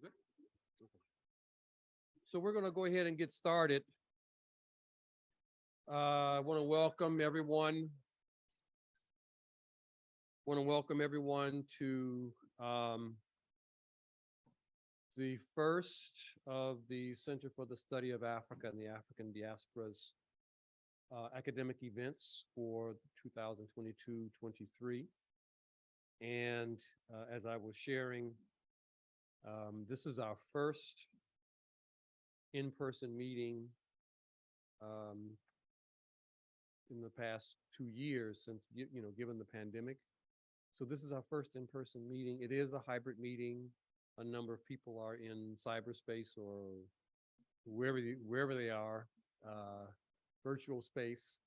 good? Okay. So we're going to go ahead and get started. I want to welcome everyone. To the first of the Center for the Study of Africa and the African Diaspora's academic events for 2022-23. And as I was sharing, this is our first in-person meeting in the past 2 years since, given the pandemic. So this is our first in-person meeting. It is a hybrid meeting. A number of people are in cyberspace or wherever they are, virtual space.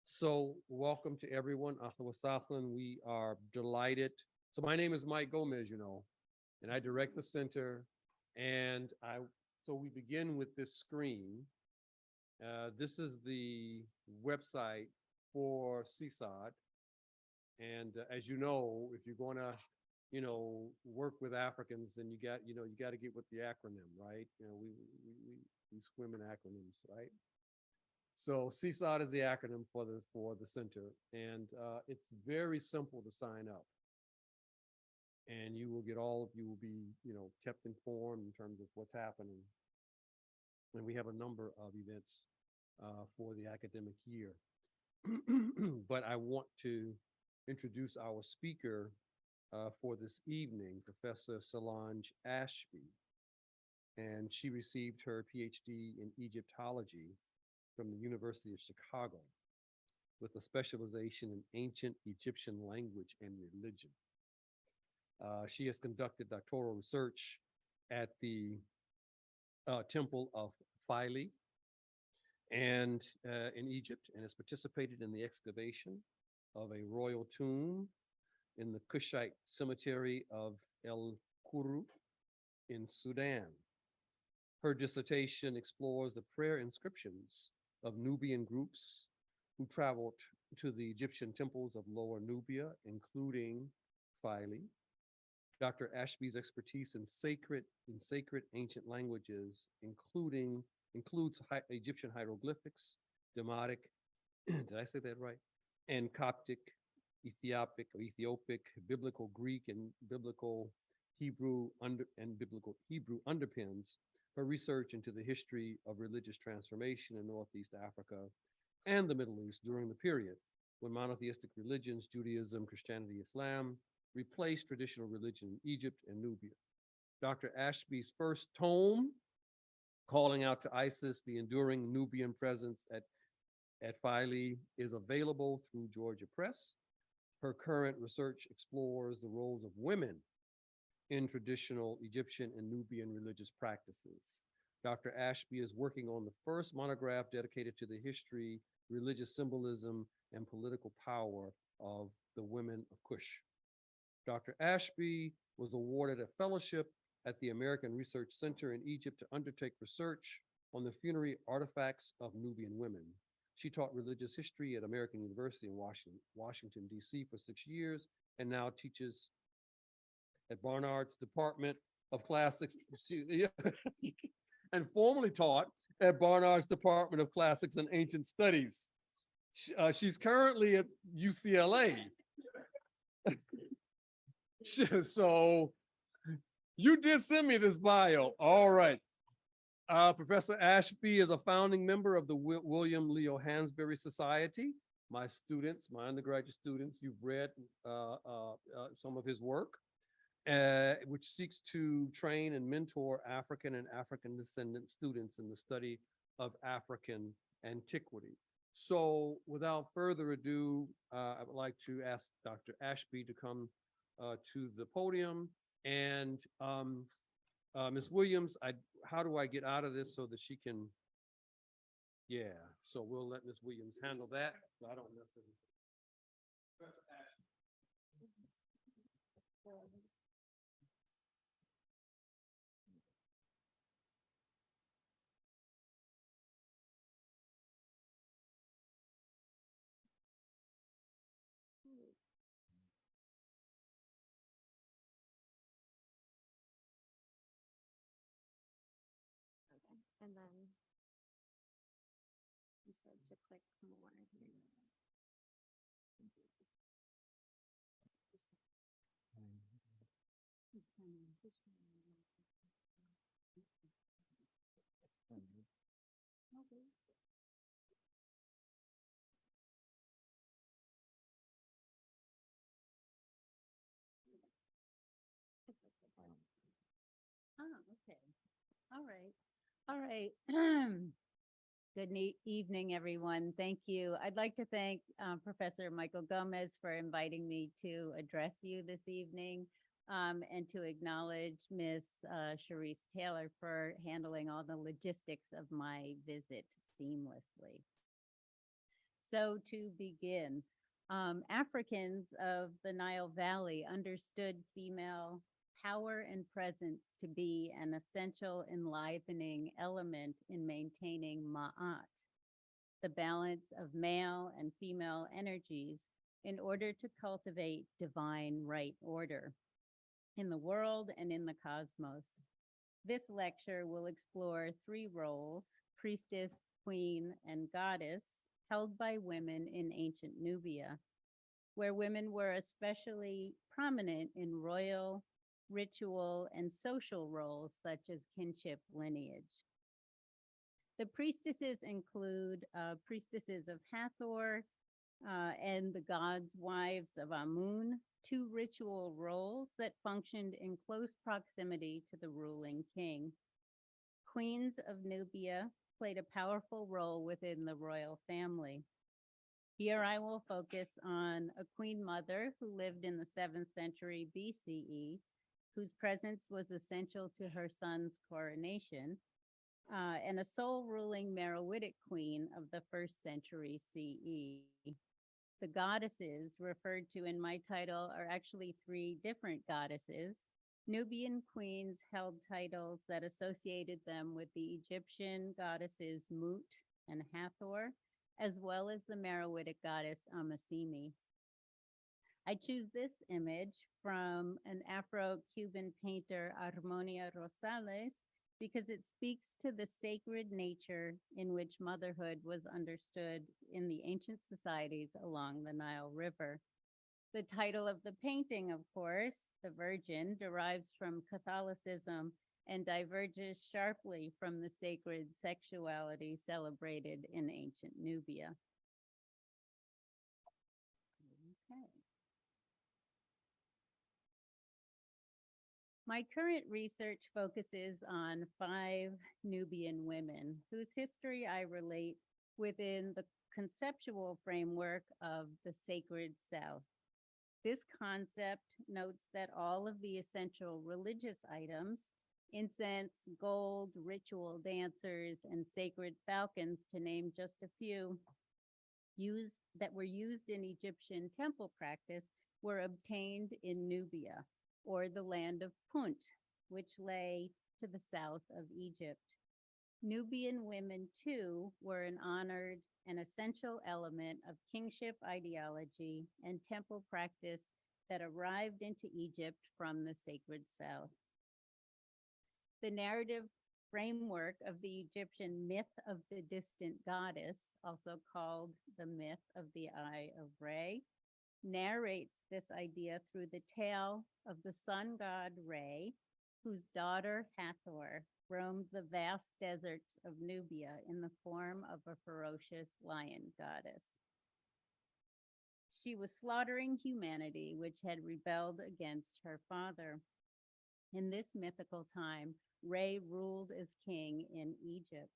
So welcome to everyone. Ahlan wa sahlan. We are delighted. So my name is Mike Gomez, and I direct the center. And so we begin with this screen. This is the website for CSOD. And as you know, if you're going to, work with Africans, then you got to get with the acronym, right? We swim in acronyms, right? So CSOD is the acronym for the center, and it's very simple to sign up. And you will be, kept informed in terms of what's happening. And we have a number of events for the academic year. But I want to introduce our speaker for this evening, Professor Solange Ashby. And she received her PhD in Egyptology from the University of Chicago with a specialization in ancient Egyptian language and religion. She has conducted doctoral research at the Temple of Philae and in Egypt, and has participated in the excavation of a royal tomb in the Kushite cemetery of El Kuru in Sudan. Her dissertation explores the prayer inscriptions of Nubian groups who traveled to the Egyptian temples of Lower Nubia, including Philae. Dr. Ashby's expertise in sacred ancient languages includes Egyptian hieroglyphics, Demotic, did I say that right? And Coptic, Ethiopic, Biblical Greek, and Biblical Hebrew underpins her research into the history of religious transformation in Northeast Africa and the Middle East during the period when monotheistic religions, Judaism, Christianity, Islam, replaced traditional religion in Egypt and Nubia. Dr. Ashby's first tome, Calling Out to Isis, the Enduring Nubian Presence at Philae, is available through Georgia Press. Her current research explores the roles of women in traditional Egyptian and Nubian religious practices. Dr. Ashby is working on the first monograph dedicated to the history, religious symbolism, and political power of the women of Kush. Dr. Ashby was awarded a fellowship at the American Research Center in Egypt to undertake research on the funerary artifacts of Nubian women. She taught religious history at American University in Washington, D.C. for 6 years, and now teaches at Barnard's Department of Classics, and formerly taught at Barnard's Department of Classics and Ancient Studies. She's currently at UCLA. So you did send me this bio. All right. Professor Ashby is a founding member of the William Leo Hansberry Society. My undergraduate students, you've read some of his work, which seeks to train and mentor African and African descendant students in the study of African antiquity. So without further ado, I would like to ask Dr. Ashby to come to the podium. And Ms. Williams, how do I get out of this so that she can, so we'll let Ms. Williams handle that. So I don't mess it up. And then you said to click more here. Okay. It's okay. Oh, okay. All right. All right. Good evening, everyone. Thank you. I'd like to thank Professor Michael Gomez for inviting me to address you this evening, and to acknowledge Ms. Charisse Taylor for handling all the logistics of my visit seamlessly. So to begin, Africans of the Nile Valley understood female power and presence to be an essential enlivening element in maintaining ma'at, the balance of male and female energies, in order to cultivate divine right order in the world and in the cosmos. This lecture will explore three roles: priestess, queen, and goddess, held by women in ancient Nubia, where women were especially prominent in royal, ritual, and social roles such as kinship lineage. The priestesses include priestesses of Hathor and the gods' wives of Amun, two ritual roles that functioned in close proximity to the ruling king. Queens of Nubia played a powerful role within the royal family. Here I will focus on a queen mother who lived in the 7th century BCE, whose presence was essential to her son's coronation, and a sole ruling Marowitic queen of the 1st century CE. The goddesses referred to in my title are actually three different goddesses. Nubian queens held titles that associated them with the Egyptian goddesses Mut and Hathor, as well as the Marowitic goddess Amasimi. I choose this image from an Afro-Cuban painter, Armonia Rosales, because it speaks to the sacred nature in which motherhood was understood in the ancient societies along the Nile River. The title of the painting, of course, The Virgin, derives from Catholicism and diverges sharply from the sacred sexuality celebrated in ancient Nubia. Okay. My current research focuses on 5 Nubian women whose history I relate within the conceptual framework of the sacred South. This concept notes that all of the essential religious items, incense, gold, ritual dancers, and sacred falcons, to name just a few, that were used in Egyptian temple practice, were obtained in Nubia, or the land of Punt, which lay to the south of Egypt. Nubian women, too, were an honored and essential element of kingship ideology and temple practice that arrived into Egypt from the sacred south. The narrative framework of the Egyptian myth of the distant goddess, also called the myth of the Eye of Re, narrates this idea through the tale of the sun god Re, whose daughter Hathor roamed the vast deserts of Nubia in the form of a ferocious lion goddess. She was slaughtering humanity, which had rebelled against her father. In this mythical time, Re ruled as king in Egypt.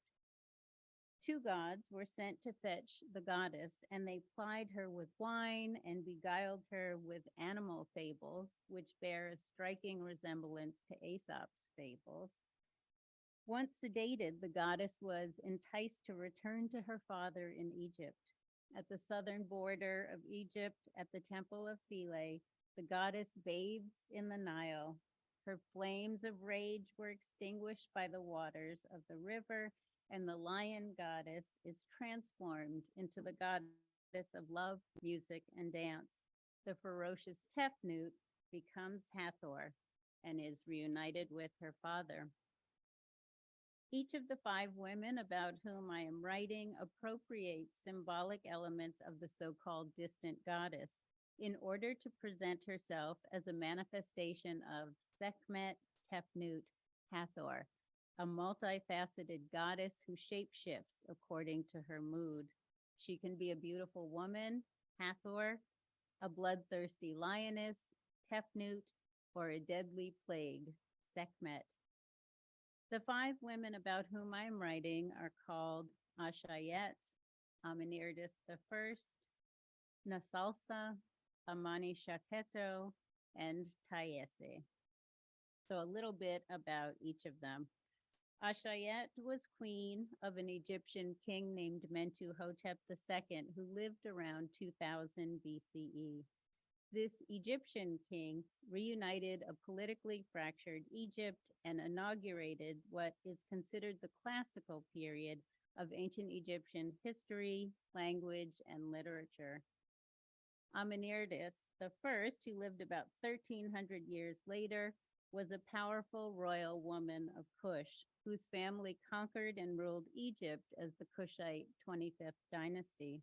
2 gods were sent to fetch the goddess, and they plied her with wine and beguiled her with animal fables, which bear a striking resemblance to Aesop's fables. Once sedated, the goddess was enticed to return to her father in Egypt. At the southern border of Egypt, at the temple of Philae, the goddess bathes in the Nile. Her flames of rage were extinguished by the waters of the river, and the lion goddess is transformed into the goddess of love, music, and dance. The ferocious Tefnut becomes Hathor and is reunited with her father. Each of the five women about whom I am writing appropriates symbolic elements of the so-called distant goddess in order to present herself as a manifestation of Sekhmet Tefnut Hathor, a multifaceted goddess who shapeshifts according to her mood. She can be a beautiful woman, Hathor, a bloodthirsty lioness, Tefnut, or a deadly plague, Sekhmet. The five women about whom I am writing are called Ashayet, Amenirdus I, Nasalsa, Amani Shaketo, and Tayese. So a little bit about each of them. Ashayet was queen of an Egyptian king named Mentuhotep II, who lived around 2000 BCE. This Egyptian king reunited a politically fractured Egypt and inaugurated what is considered the classical period of ancient Egyptian history, language, and literature. Amenirdus I, who lived about 1300 years later, was a powerful royal woman of Kush, whose family conquered and ruled Egypt as the Kushite 25th dynasty.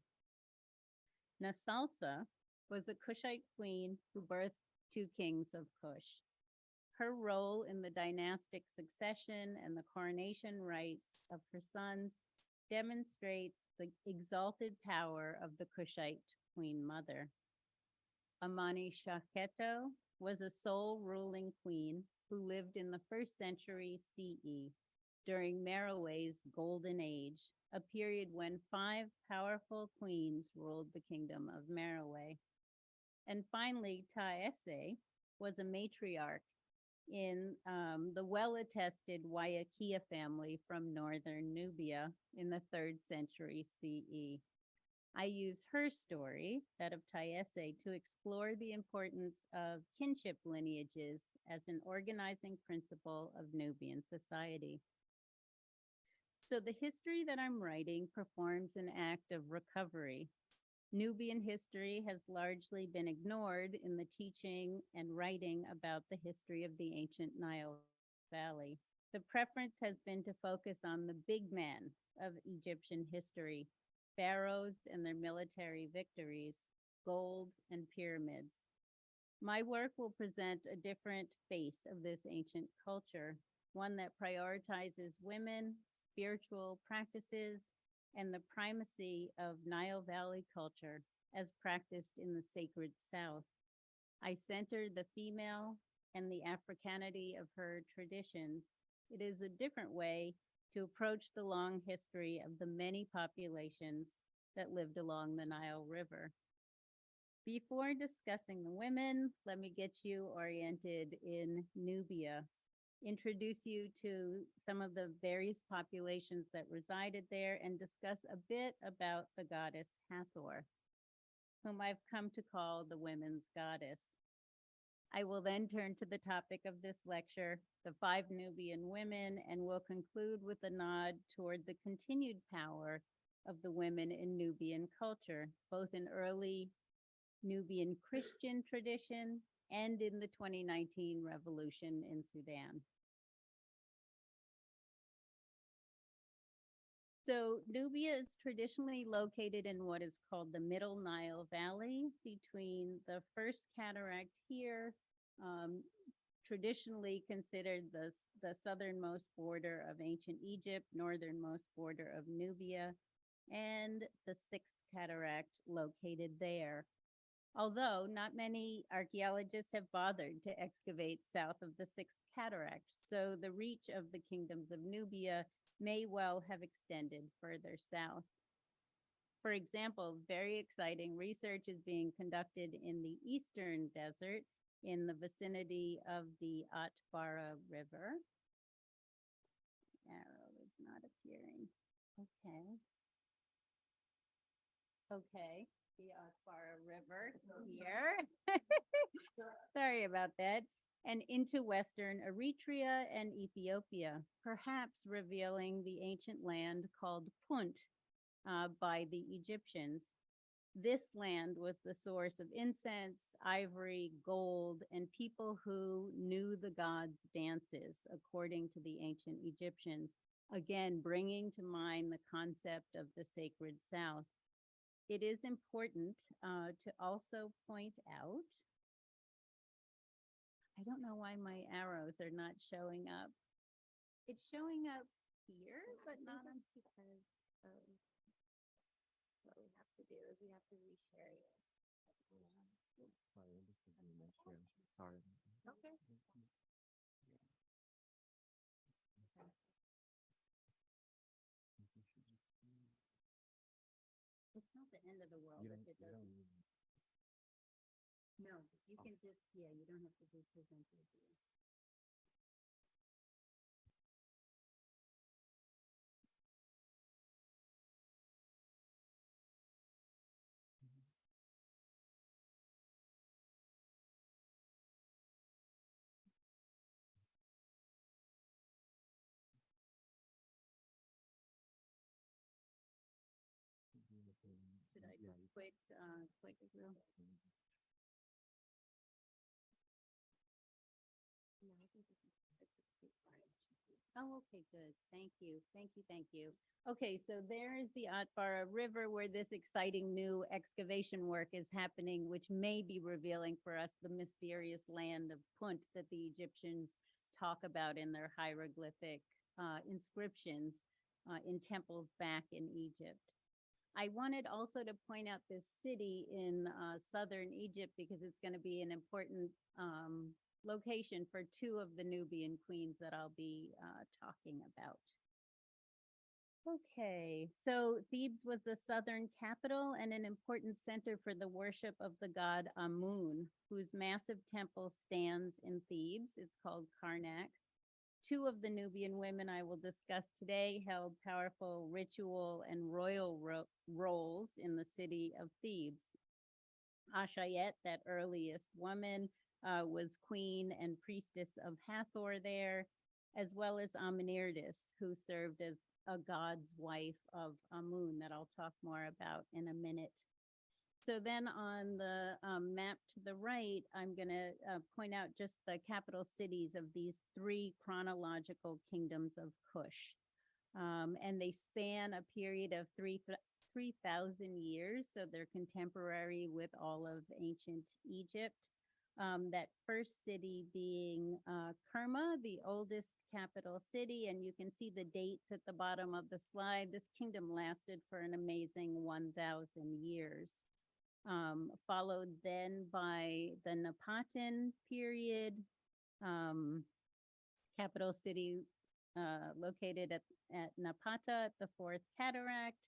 Nasalsa was a Kushite queen who birthed two kings of Kush. Her role in the dynastic succession and the coronation rites of her sons demonstrates the exalted power of the Kushite queen mother. Amani Shaketo was a sole ruling queen who lived in the 1st century CE during Merowe's golden age, a period when 5 powerful queens ruled the kingdom of Merowe. And finally, Tayese was a matriarch in the well-attested Waiakia family from northern Nubia in the 3rd century CE. I use her story, that of Tayese, to explore the importance of kinship lineages as an organizing principle of Nubian society. So the history that I'm writing performs an act of recovery. Nubian history has largely been ignored in the teaching and writing about the history of the ancient Nile Valley. The preference has been to focus on the big men of Egyptian history, pharaohs and their military victories, gold and pyramids. My work will present a different face of this ancient culture, one that prioritizes women, spiritual practices, and the primacy of Nile Valley culture as practiced in the sacred South. I center the female and the Africanity of her traditions. It is a different way to approach the long history of the many populations that lived along the Nile River. Before discussing the women, let me get you oriented in Nubia, introduce you to some of the various populations that resided there, and discuss a bit about the goddess Hathor, whom I've come to call the women's goddess. I will then turn to the topic of this lecture, the 5 Nubian women, and will conclude with a nod toward the continued power of the women in Nubian culture, both in early Nubian Christian tradition and in the 2019 revolution in Sudan. So Nubia is traditionally located in what is called the Middle Nile Valley between the first cataract here, traditionally considered the southernmost border of ancient Egypt, northernmost border of Nubia, and the 6th cataract located there. Although not many archaeologists have bothered to excavate south of the 6th cataract, so the reach of the kingdoms of Nubia may well have extended further south. For example, very exciting research is being conducted in the eastern desert in the vicinity of the Atbara River. Arrow is not appearing. Okay, the Atbara River here. Sorry about that. And into Western Eritrea and Ethiopia, perhaps revealing the ancient land called Punt by the Egyptians. This land was the source of incense, ivory, gold, and people who knew the gods' dances, according to the ancient Egyptians, again, bringing to mind the concept of the sacred South. It is important to also point out, I don't know why my arrows are not showing up. It's showing up here, but not on because what we have to do is we have to reshare it. Sorry. Okay. It's not the end of the world if it doesn't. No, you can just, yeah, you don't have to do present review. Should I just click it real? No, I think this is Oh, okay, good. Thank you. Thank you. Thank you. Okay, so there is the Atbara River where this exciting new excavation work is happening, which may be revealing for us the mysterious land of Punt that the Egyptians talk about in their hieroglyphic inscriptions in temples back in Egypt. I wanted also to point out this city in southern Egypt because it's going to be an important location for two of the Nubian queens that I'll be talking about. Okay, so Thebes was the southern capital and an important center for the worship of the god Amun, whose massive temple stands in Thebes. It's called Karnak. Two of the Nubian women I will discuss today held powerful ritual and royal roles in the city of Thebes. Ashayet, that earliest woman, was queen and priestess of Hathor there, as well as Amenirdus, who served as a god's wife of Amun that I'll talk more about in a minute. So then on the map to the right, I'm going to point out just the capital cities of these three chronological kingdoms of Kush. And they span a period of 3,000 years, so they're contemporary with all of ancient Egypt. That first city being Kerma, the oldest capital city, and you can see the dates at the bottom of the slide. This kingdom lasted for an amazing 1,000 years. Followed then by the Napatan period, capital city located at Napata at the Fourth Cataract,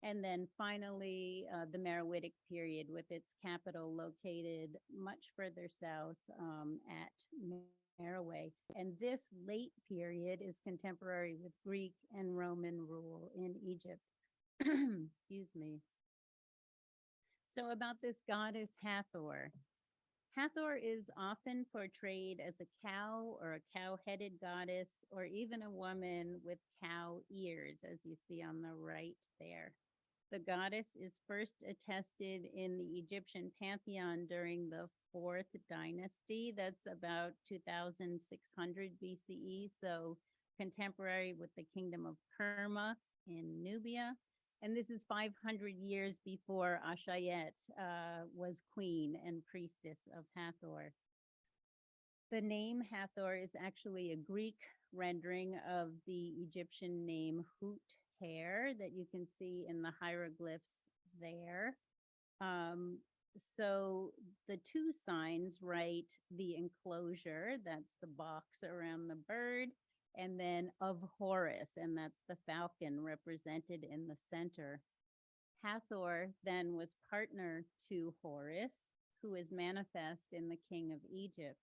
and then finally the Marowitic period with its capital located much further south at Merowe. And this late period is contemporary with Greek and Roman rule in Egypt. Excuse me. So about this goddess Hathor. Hathor is often portrayed as a cow or a cow-headed goddess, or even a woman with cow ears, as you see on the right there. The goddess is first attested in the Egyptian pantheon during the 4th dynasty. That's about 2600 BCE, so contemporary with the kingdom of Kerma in Nubia. And this is 500 years before Ashayet was queen and priestess of Hathor. The name Hathor is actually a Greek rendering of the Egyptian name Hut-Her that you can see in the hieroglyphs there. So the two signs write the enclosure, that's the box around the bird, and then of Horus, and that's the falcon represented in the center. Hathor then was partner to Horus, who is manifest in the king of Egypt.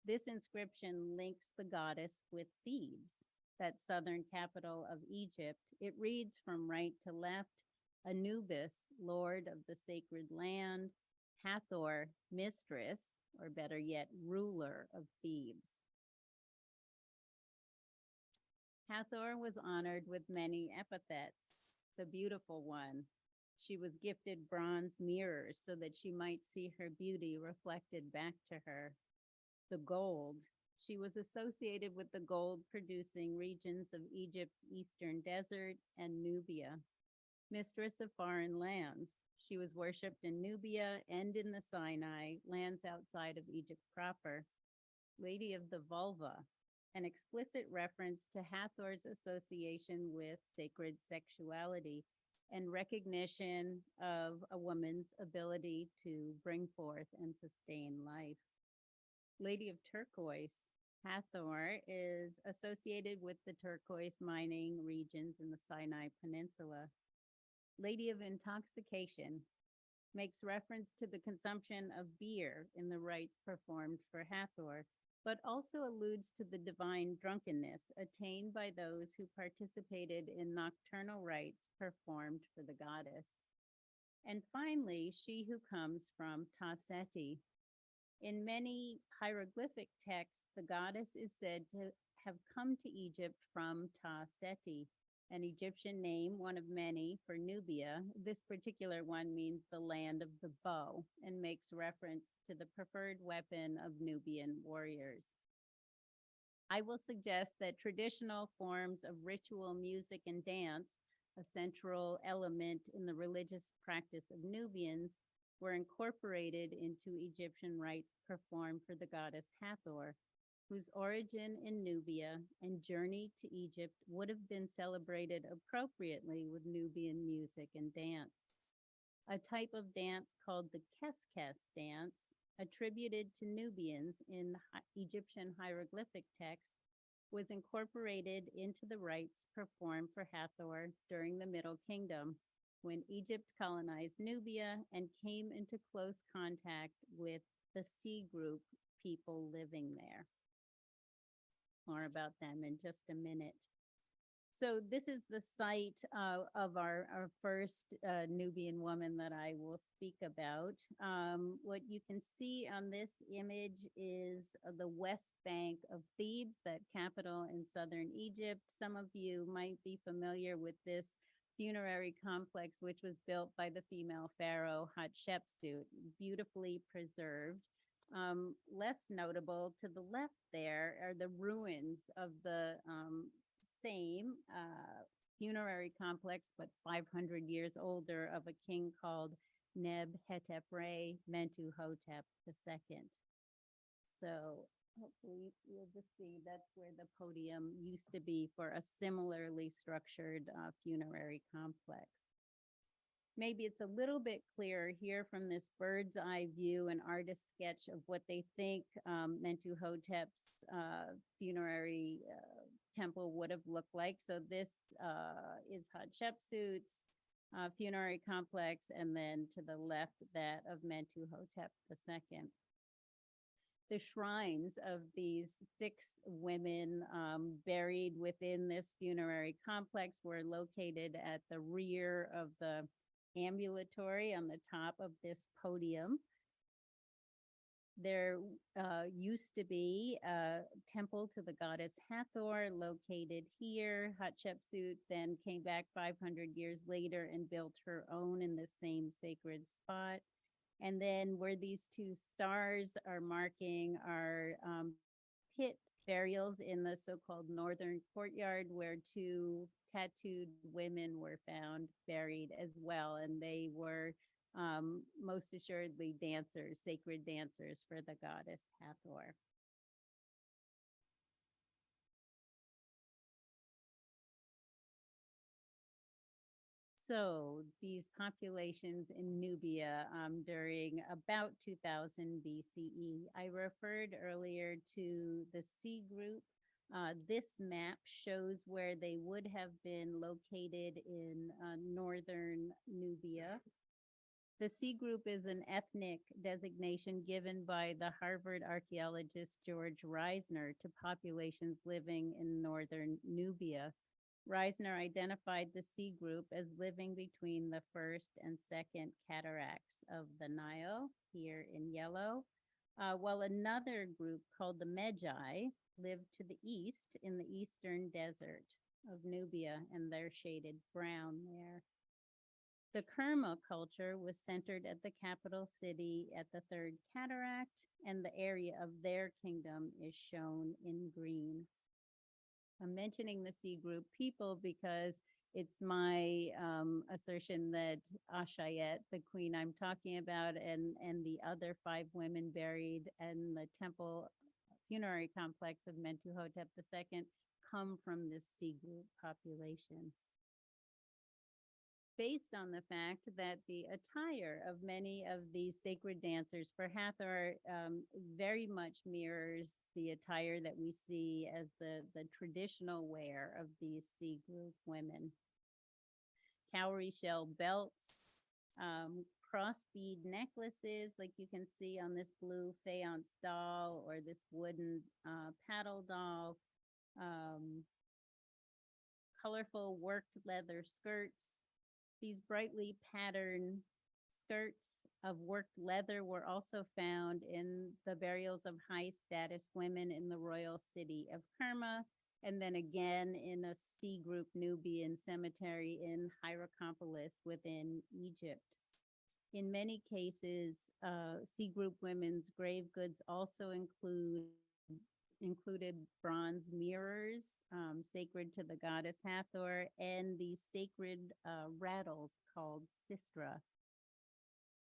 This inscription links the goddess with Thebes, that southern capital of Egypt. It reads from right to left, Anubis, lord of the sacred land, Hathor, mistress, or better yet, ruler of Thebes. Hathor was honored with many epithets. It's a beautiful one. She was gifted bronze mirrors so that she might see her beauty reflected back to her. The gold She was associated with the gold-producing regions of Egypt's eastern desert and Nubia. Mistress of foreign lands, she was worshipped in Nubia and in the Sinai, lands outside of Egypt proper. Lady of the Vulva, an explicit reference to Hathor's association with sacred sexuality and recognition of a woman's ability to bring forth and sustain life. Lady of Turquoise, Hathor is associated with the turquoise mining regions in the Sinai Peninsula. Lady of Intoxication makes reference to the consumption of beer in the rites performed for Hathor, but also alludes to the divine drunkenness attained by those who participated in nocturnal rites performed for the goddess. And finally, she who comes from Ta-Seti. In many hieroglyphic texts, the goddess is said to have come to Egypt from Ta-Seti, an Egyptian name, one of many, for Nubia. This particular one means the land of the bow and makes reference to the preferred weapon of Nubian warriors. I will suggest that traditional forms of ritual music and dance, a central element in the religious practice of Nubians, were incorporated into Egyptian rites performed for the goddess Hathor, whose origin in Nubia and journey to Egypt would have been celebrated appropriately with Nubian music and dance. A type of dance called the Keskes dance, attributed to Nubians in Egyptian hieroglyphic texts, was incorporated into the rites performed for Hathor during the Middle Kingdom, when Egypt colonized Nubia and came into close contact with the C-Group people living there. More about them in just a minute. So this is the site of our first Nubian woman that I will speak about. What you can see on this image is the west bank of Thebes, that capital in southern Egypt. Some of you might be familiar with this funerary complex, which was built by the female pharaoh Hatshepsut, beautifully preserved. Less notable to the left there are the ruins of the same funerary complex, but 500 years older, of a king called Neb-Hetep-Re Mentuhotep II. So hopefully you'll just see that's where the podium used to be for a similarly structured funerary complex. Maybe it's a little bit clearer here from this bird's eye view, an artist sketch of what they think Mentuhotep's funerary temple would have looked like. So this is Hatshepsut's funerary complex, and then to the left, that of Mentuhotep II. The shrines of these 6 women buried within this funerary complex were located at the rear of the ambulatory on the top of this podium. There used to be a temple to the goddess Hathor located here. Hatshepsut then came back 500 years later and built her own in the same sacred spot. And then where these 2 stars are marking are pit burials in the so-called northern courtyard, where 2 tattooed women were found buried as well. And they were most assuredly dancers, sacred dancers for the goddess Hathor. So these populations in Nubia during about 2000 BCE. I referred earlier to the C-Group. This map shows where they would have been located in northern Nubia. The C-Group is an ethnic designation given by the Harvard archaeologist George Reisner to populations living in northern Nubia. Reisner identified the C-Group as living between the first and second cataracts of the Nile, here in yellow, while another group called the Medjai lived to the east in the eastern desert of Nubia, and they're shaded brown there. The Kerma culture was centered at the capital city at the Third Cataract, and the area of their kingdom is shown in green. I'm mentioning the C-Group people because it's my assertion that Ashayet, the queen I'm talking about, and the other 5 women buried in the temple funerary complex of Mentuhotep II come from this C-Group population. Based on the fact that the attire of many of these sacred dancers for Hathor very much mirrors the attire that we see as the traditional wear of these C-Group women. Cowrie shell belts, cross-bead necklaces, like you can see on this blue faience doll or this wooden paddle doll, colorful worked leather skirts. These brightly patterned skirts of worked leather were also found in the burials of high-status women in the royal city of Kerma, and then again in a C-Group Nubian cemetery in Hierakonpolis within Egypt. In many cases, C-Group women's grave goods also included bronze mirrors sacred to the goddess Hathor, and these sacred rattles called sistra.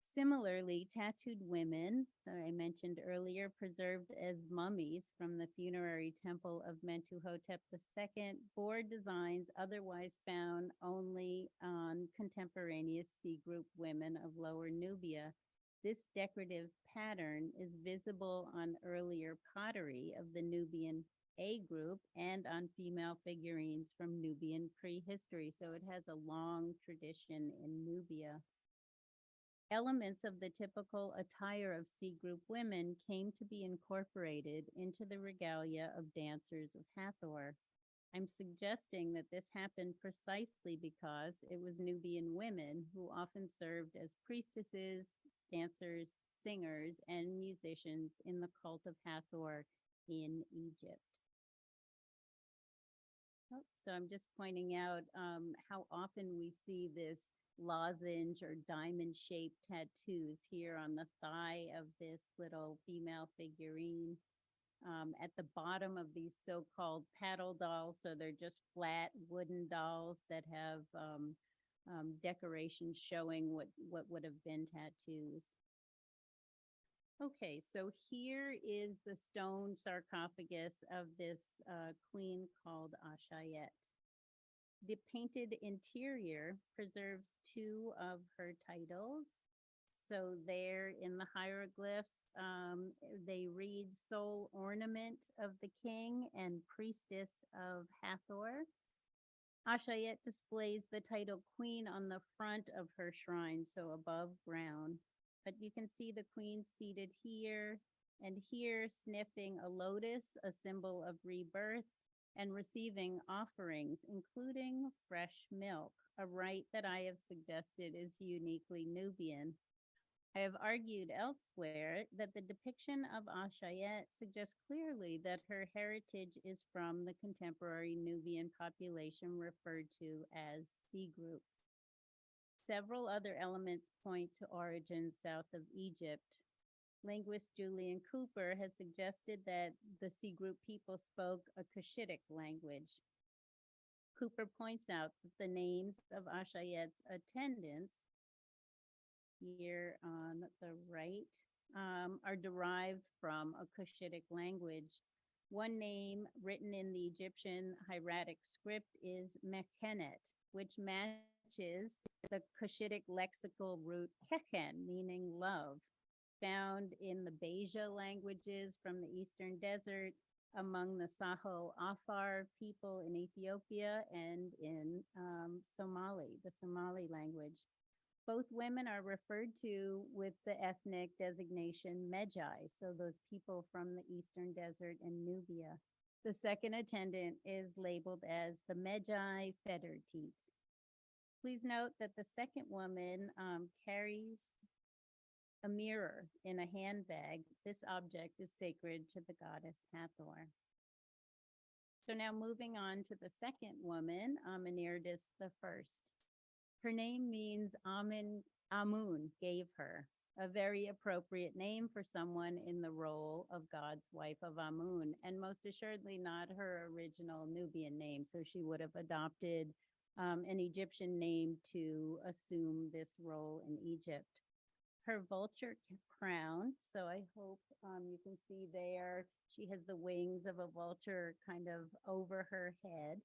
Similarly, tattooed women that I mentioned earlier, preserved as mummies from the funerary temple of Mentuhotep II, bore designs otherwise found only on contemporaneous C-Group women of Lower Nubia. This decorative pattern is visible on earlier pottery of the Nubian A group and on female figurines from Nubian prehistory. So it has a long tradition in Nubia. Elements of the typical attire of C-Group women came to be incorporated into the regalia of dancers of Hathor. I'm suggesting that this happened precisely because it was Nubian women who often served as priestesses, dancers, singers, and musicians in the cult of Hathor in Egypt. So I'm just pointing out how often we see this lozenge or diamond-shaped tattoos here on the thigh of this little female figurine. At the bottom of these so-called paddle dolls, so they're just flat wooden dolls that have decorations showing what would have been tattoos. Okay, so here is the stone sarcophagus of this queen called Ashayet. The painted interior preserves 2 of her titles. So there in the hieroglyphs, they read sole ornament of the king and priestess of Hathor. Ashayet displays the title queen on the front of her shrine, so above ground. But you can see the queen seated here and here, sniffing a lotus, a symbol of rebirth, and receiving offerings, including fresh milk, a rite that I have suggested is uniquely Nubian. I have argued elsewhere that the depiction of Ashayet suggests clearly that her heritage is from the contemporary Nubian population referred to as C-Group. Several other elements point to origins south of Egypt. Linguist Julian Cooper has suggested that the C-Group people spoke a Cushitic language. Cooper points out that the names of Ashayet's attendants here on the right are derived from a Cushitic language. One name written in the Egyptian hieratic script is Mekhenet, which matches the Cushitic lexical root keken, meaning love, found in the Beja languages from the Eastern Desert, among the Sahel Afar people in Ethiopia, and in Somali, the Somali language. Both women are referred to with the ethnic designation Medjai, so those people from the Eastern Desert and Nubia. The second attendant is labeled as the Medjai Federtit. Please note that the second woman carries a mirror in a handbag. This object is sacred to the goddess Hathor. So now moving on to the second woman, Amenirdus I. Her name means Amun gave her, a very appropriate name for someone in the role of God's wife of Amun, and most assuredly not her original Nubian name. So she would have adopted an Egyptian name to assume this role in Egypt. Her vulture crown, so I hope you can see there, she has the wings of a vulture kind of over her head,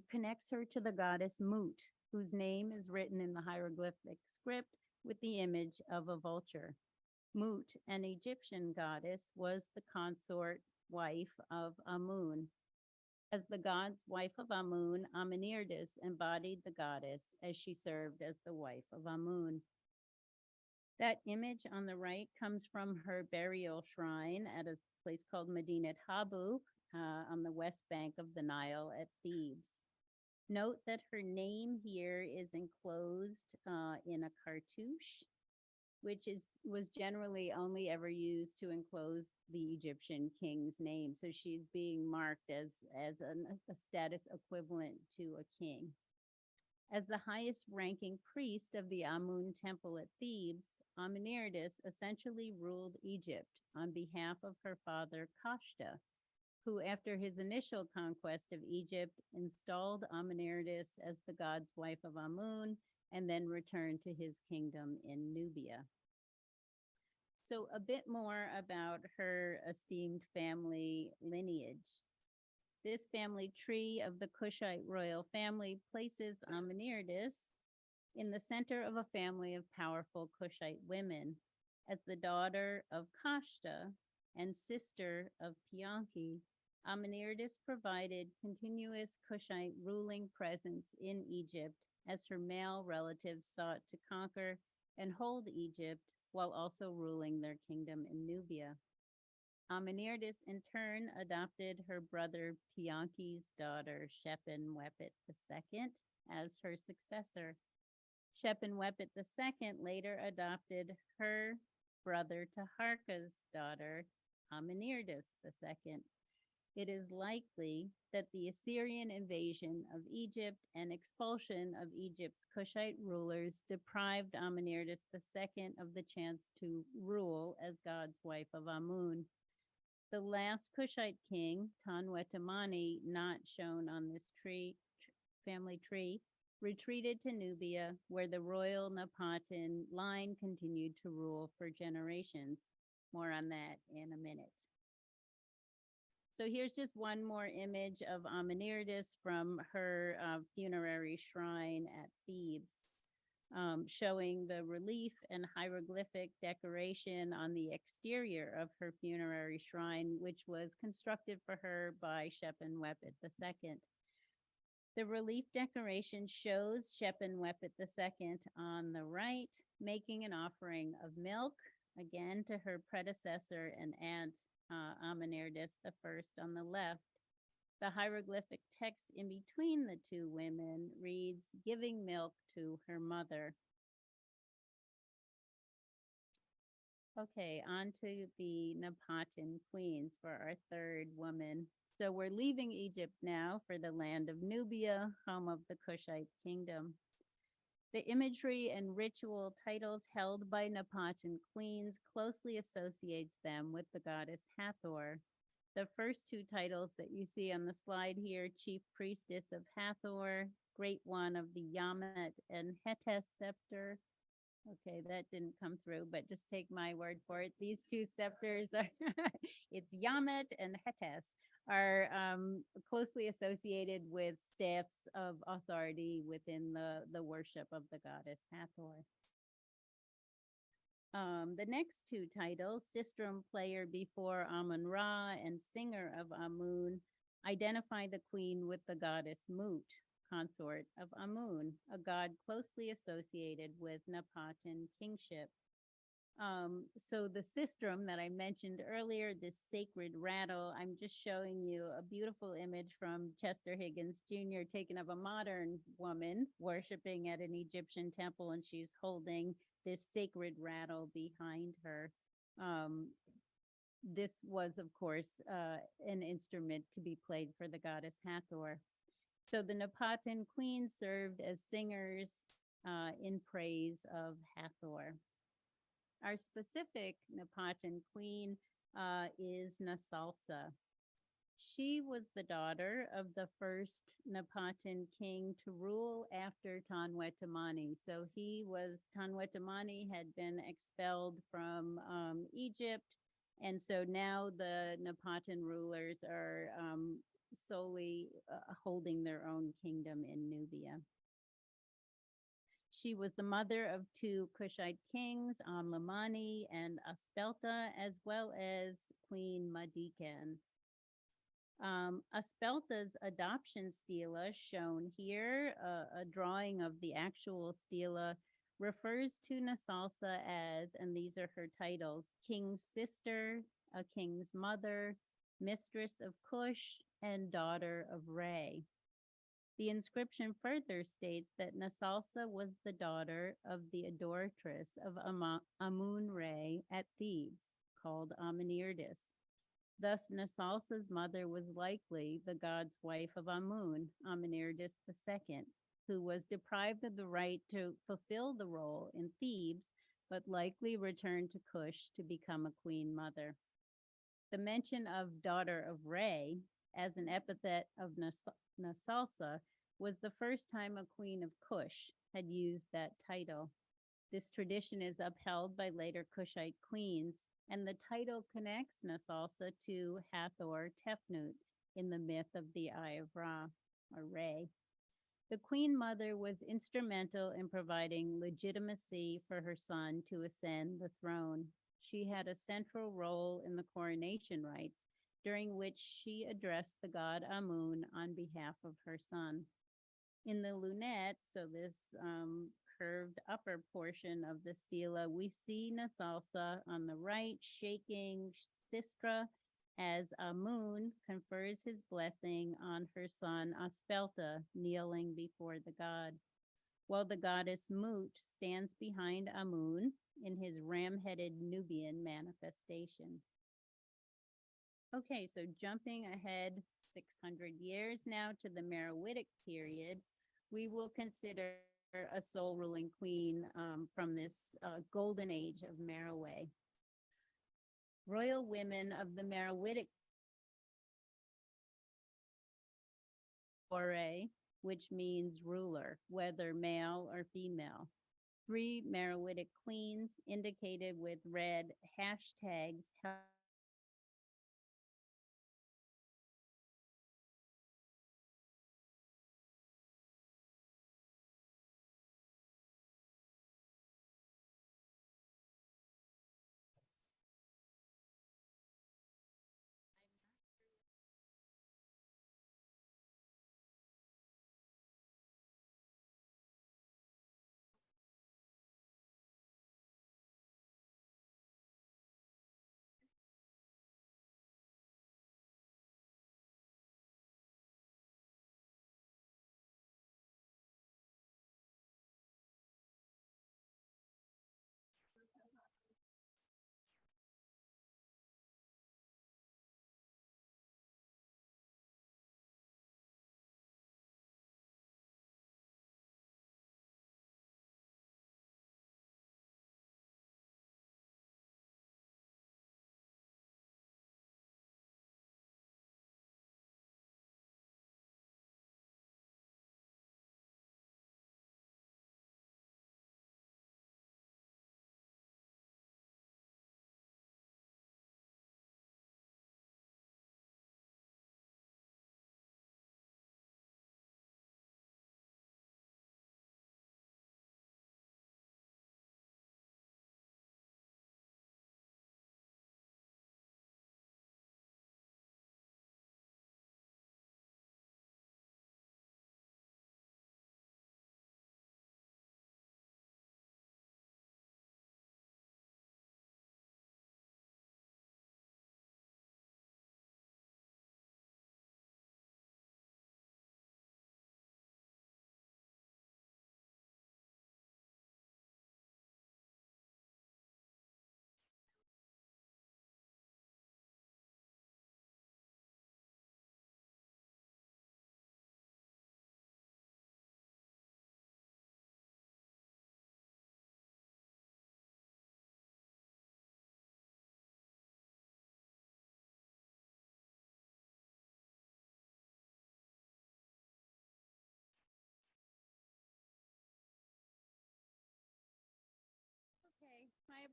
connects her to the goddess Mut, whose name is written in the hieroglyphic script with the image of a vulture. Mut, an Egyptian goddess, was the consort wife of Amun. As the god's wife of Amun, Amenirdus embodied the goddess as she served as the wife of Amun. That image on the right comes from her burial shrine at a place called Medinat Habu on the west bank of the Nile at Thebes. Note that her name here is enclosed in a cartouche, which was generally only ever used to enclose the Egyptian king's name. So she's being marked as a status equivalent to a king. As the highest ranking priest of the Amun temple at Thebes, Amenirdus essentially ruled Egypt on behalf of her father Kashta, who after his initial conquest of Egypt installed Amenirdus as the god's wife of Amun and then returned to his kingdom in Nubia. So a bit more about her esteemed family lineage. This family tree of the Kushite royal family places Amenirdus in the center of a family of powerful Kushite women. As the daughter of Kashta and sister of Pianki, Amenirdus provided continuous Kushite ruling presence in Egypt as her male relatives sought to conquer and hold Egypt while also ruling their kingdom in Nubia. Amenirdus in turn adopted her brother Pianki's daughter Shepin-Wepet II as her successor. Shepin-Wepet II later adopted her brother Taharka's daughter Amenirdus II. It is likely that the Assyrian invasion of Egypt and expulsion of Egypt's Kushite rulers deprived Amenirdus II of the chance to rule as God's wife of Amun. The last Kushite king, Tanwetamani, not shown on this family tree, retreated to Nubia, where the royal Napatan line continued to rule for generations. More on that in a minute. So here's just one more image of Amenirdus from her funerary shrine at Thebes, showing the relief and hieroglyphic decoration on the exterior of her funerary shrine, which was constructed for her by Shepin-Wepet II. The relief decoration shows Shepin-Wepet II on the right, making an offering of milk, again to her predecessor and aunt, Amenirdus I on the left. The hieroglyphic text in between the two women reads, "Giving milk to her mother." Okay, on to the Napatan queens for our third woman. So we're leaving Egypt now for the land of Nubia, home of the Kushite kingdom. The imagery and ritual titles held by Napatan queens closely associates them with the goddess Hathor. The first two titles that you see on the slide here, Chief Priestess of Hathor, Great One of the Yamet and Hetes scepter. Okay, that didn't come through, but just take my word for it. These two scepters are, it's Yamet and Hetes, are closely associated with staffs of authority within the worship of the goddess Hathor. The next two titles, Sistrum Player before Amun-Ra and Singer of Amun, identify the queen with the goddess Mut, consort of Amun, a god closely associated with Napatan kingship. So the sistrum that I mentioned earlier, this sacred rattle, I'm just showing you a beautiful image from Chester Higgins Jr. taken of a modern woman worshiping at an Egyptian temple, and she's holding this sacred rattle behind her. This was, of course, an instrument to be played for the goddess Hathor. So the Napatan queens served as singers in praise of Hathor. Our specific Napatan queen is Nasalsa. She was the daughter of the first Napatan king to rule after Tanwetamani. So Tanwetamani had been expelled from Egypt. And so now the Napatan rulers are solely holding their own kingdom in Nubia. She was the mother of two Kushite kings, Amlamani and Aspelta, as well as Queen Madikan. Aspelta's adoption stela, shown here, a drawing of the actual stela, refers to Nasalsa as, and these are her titles, king's sister, a king's mother, mistress of Cush, and daughter of Re. The inscription further states that Nasalsa was the daughter of the adoratress of Amun-Re at Thebes, called Amenirdus. Thus, Nasalsa's mother was likely the god's wife of Amun, Amenirdus II, who was deprived of the right to fulfill the role in Thebes, but likely returned to Cush to become a queen mother. The mention of daughter of Re as an epithet of Nasalsa was the first time a queen of Cush had used that title. This tradition is upheld by later Kushite queens, and the title connects Nasalsa to Hathor Tefnut in the myth of the Eye of Ra, or Re. The queen mother was instrumental in providing legitimacy for her son to ascend the throne. She had a central role in the coronation rites, during which she addressed the god Amun on behalf of her son. In the lunette, so this curved upper portion of the stela, we see Nasalsa on the right shaking Sistra as Amun confers his blessing on her son Aspelta, kneeling before the god, while the goddess Mut stands behind Amun in his ram-headed Nubian manifestation. Okay, so jumping ahead 600 years now to the Marowitic period, we will consider a sole ruling queen from this golden age of Merowe. Royal women of the Marowitic foray, which means ruler, whether male or female. 3 Marowitic queens indicated with red hashtags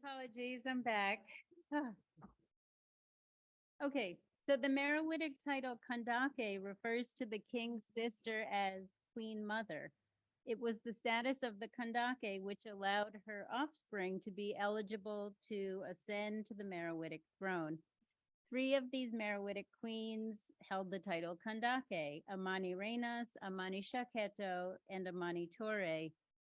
apologies, I'm back. Ah. Okay, so the Marowitic title Kandake refers to the king's sister as Queen Mother. It was the status of the Kandake which allowed her offspring to be eligible to ascend to the Marowitic throne. 3 of these Marowitic queens held the title Kandake, Amenirdus, Amani Shaketo, and Amani Tore.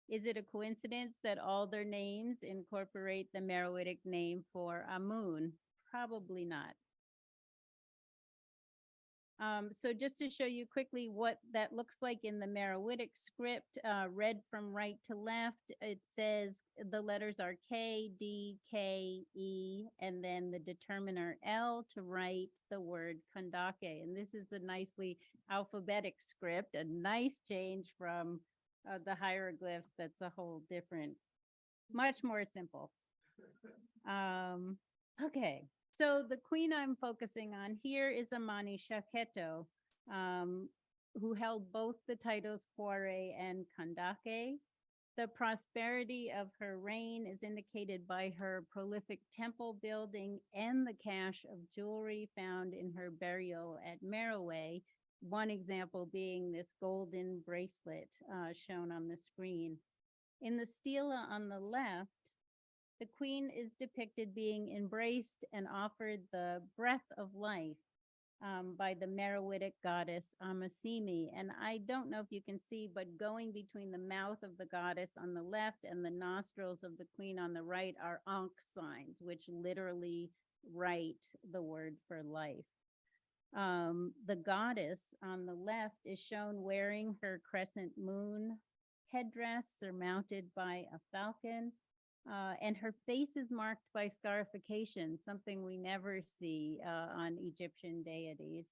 Is it a coincidence that all their names incorporate the Marowitic name for Amun? Probably not. So just to show you quickly what that looks like in the Marowitic script, read from right to left, it says the letters are K, D, K, E, and then the determiner L to write the word Kandake. And this is the nicely alphabetic script, a nice change from the hieroglyphs. That's a whole different, much more simple. Okay. So the queen I'm focusing on here is Amani Shaketo, who held both the titles Kware and Kandake. The prosperity of her reign is indicated by her prolific temple building and the cache of jewelry found in her burial at Merowe, one example being this golden bracelet shown on the screen. In the stela on the left, the queen is depicted being embraced and offered the breath of life by the Marowitic goddess Amasimi. And I don't know if you can see, but going between the mouth of the goddess on the left and the nostrils of the queen on the right are Ankh signs, which literally write the word for life. The goddess on the left is shown wearing her crescent moon headdress surmounted by a falcon. And her face is marked by scarification, something we never see on Egyptian deities.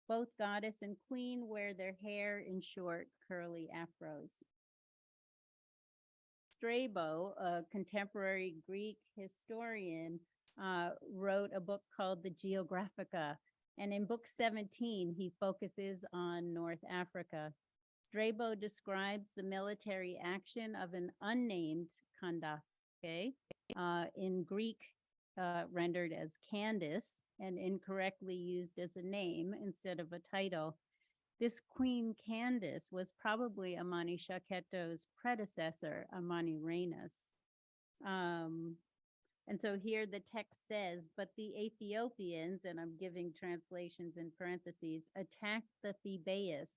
Both goddess and queen wear their hair in short, curly afros. Strabo, a contemporary Greek historian, wrote a book called the Geographica. And in book 17, he focuses on North Africa. Strabo describes the military action of an unnamed Kandake, in Greek rendered as Candace and incorrectly used as a name instead of a title. This Queen Candace was probably Amani Shaketo's predecessor, Amenirdus. And so here the text says, but the Ethiopians, and I'm giving translations in parentheses, attacked the Thebais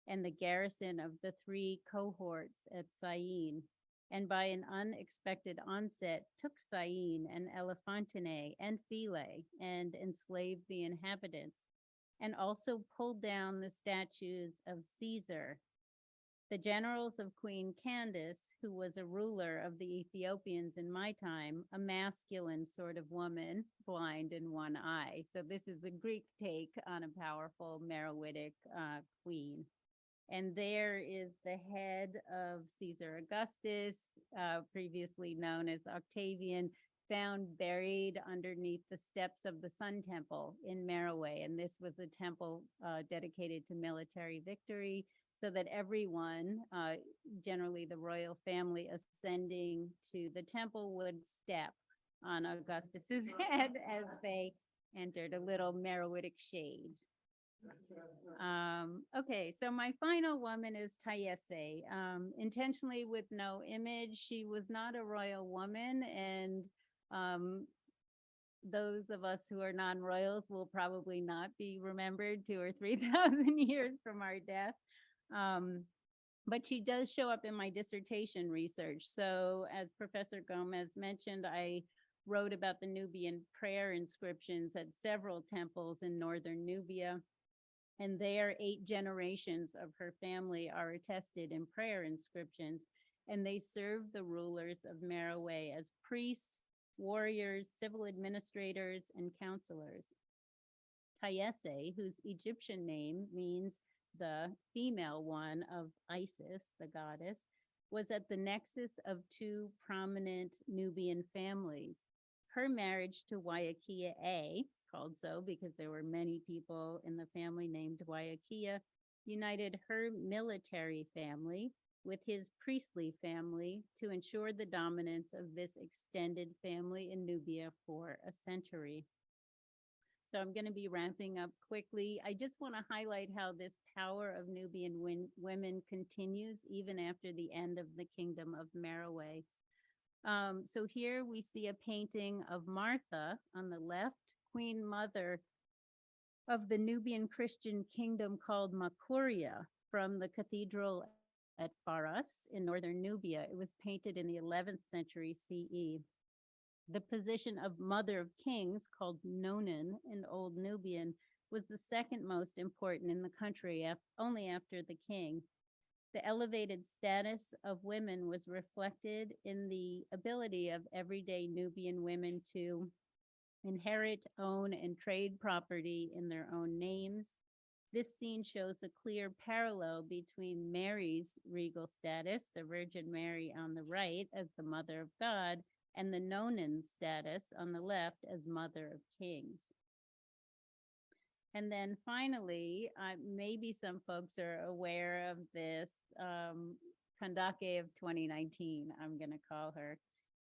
and the garrison of the 3 cohorts at Syene, and by an unexpected onset took Syene and Elephantine and Philae and enslaved the inhabitants, and also pulled down the statues of Caesar. The generals of Queen Candace, who was a ruler of the Ethiopians in my time, a masculine sort of woman, blind in one eye. So this is a Greek take on a powerful Marowitic queen. And there is the head of Caesar Augustus, previously known as Octavian, found buried underneath the steps of the Sun Temple in Merowe. And this was a temple dedicated to military victory, so that everyone, generally the royal family ascending to the temple, would step on Augustus's head as they entered, a little Marowitic shade. Okay, so my final woman is Tayese. Intentionally with no image, she was not a royal woman, and those of us who are non-royals will probably not be remembered 2,000 or 3,000 years from our death. But she does show up in my dissertation research. So as Professor Gomez mentioned, I wrote about the Nubian prayer inscriptions at several temples in northern Nubia. And there, 8 generations of her family are attested in prayer inscriptions, and they served the rulers of Merowe as priests, warriors, civil administrators, and counselors. Tayese, whose Egyptian name means the female one of Isis, the goddess, was at the nexus of 2 prominent Nubian families. Her marriage to Waiakia A, called so because there were many people in the family named Waiakia, united her military family with his priestly family to ensure the dominance of this extended family in Nubia for a century. So I'm going to be ramping up quickly. I just want to highlight how this power of Nubian women continues even after the end of the kingdom of Merowe. So here we see a painting of Martha on the left, Queen Mother of the Nubian Christian kingdom called Makuria, from the cathedral at Faras in northern Nubia. It was painted in the 11th century CE. The position of Mother of Kings, called Nonan in Old Nubian, was the second most important in the country, only after the king. The elevated status of women was reflected in the ability of everyday Nubian women to inherit, own, and trade property in their own names. This scene shows a clear parallel between Mary's regal status, the Virgin Mary on the right as the Mother of God, and the Nonan's status on the left as Mother of Kings. And then finally, maybe some folks are aware of this Kandake of 2019, I'm going to call her.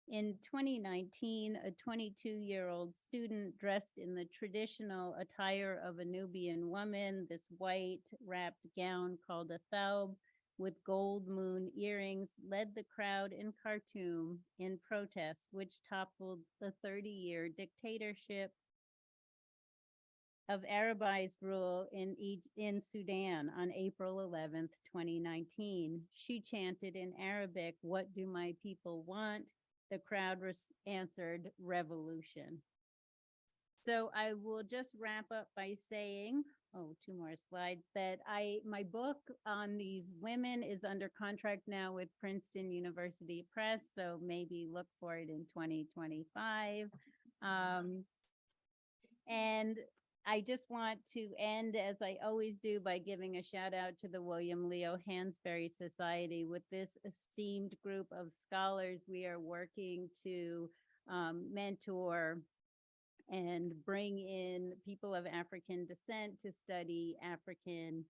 In 2019, a 22-year-old student dressed in the traditional attire of a Nubian woman, this white wrapped gown called a thawb with gold moon earrings, led the crowd in Khartoum in protest, which toppled the 30-year dictatorship of Arabized rule in Sudan on April 11th, 2019. She chanted in Arabic, "What do my people want?" The crowd answered, "Revolution." So I will just wrap up by saying, two more slides, that my book on these women is under contract now with Princeton University Press, so maybe look for it in 2025. And I just want to end, as I always do, by giving a shout out to the William Leo Hansberry Society. With this esteemed group of scholars, we are working to mentor and bring in people of African descent to study African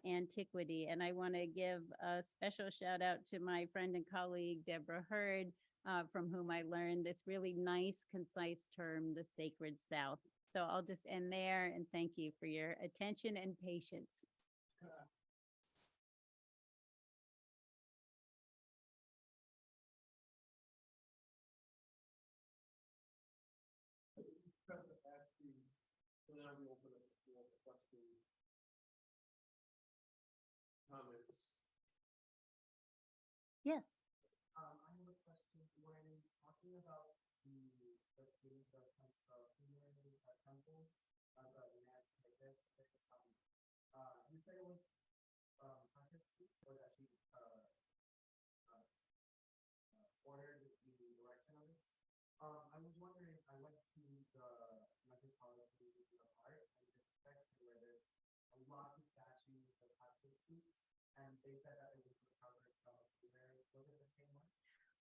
antiquity. And I want to give a special shout out to my friend and colleague, Deborah Hurd, from whom I learned this really nice, concise term, the Sacred South. So I'll just end there and thank you for your attention and patience. Professor Ashby, so now we open up the floor for questions, comments. Yes. I have a question. When talking about the things that come from humanity, temple, the Napata, you said it was consciously, or that she ordered the direction of it. I was wondering, I went to the Metropolitan Museum of Art and just checked where there's a lot of statues of Hatshepsut, and they said that it was recovered from where was it the same one?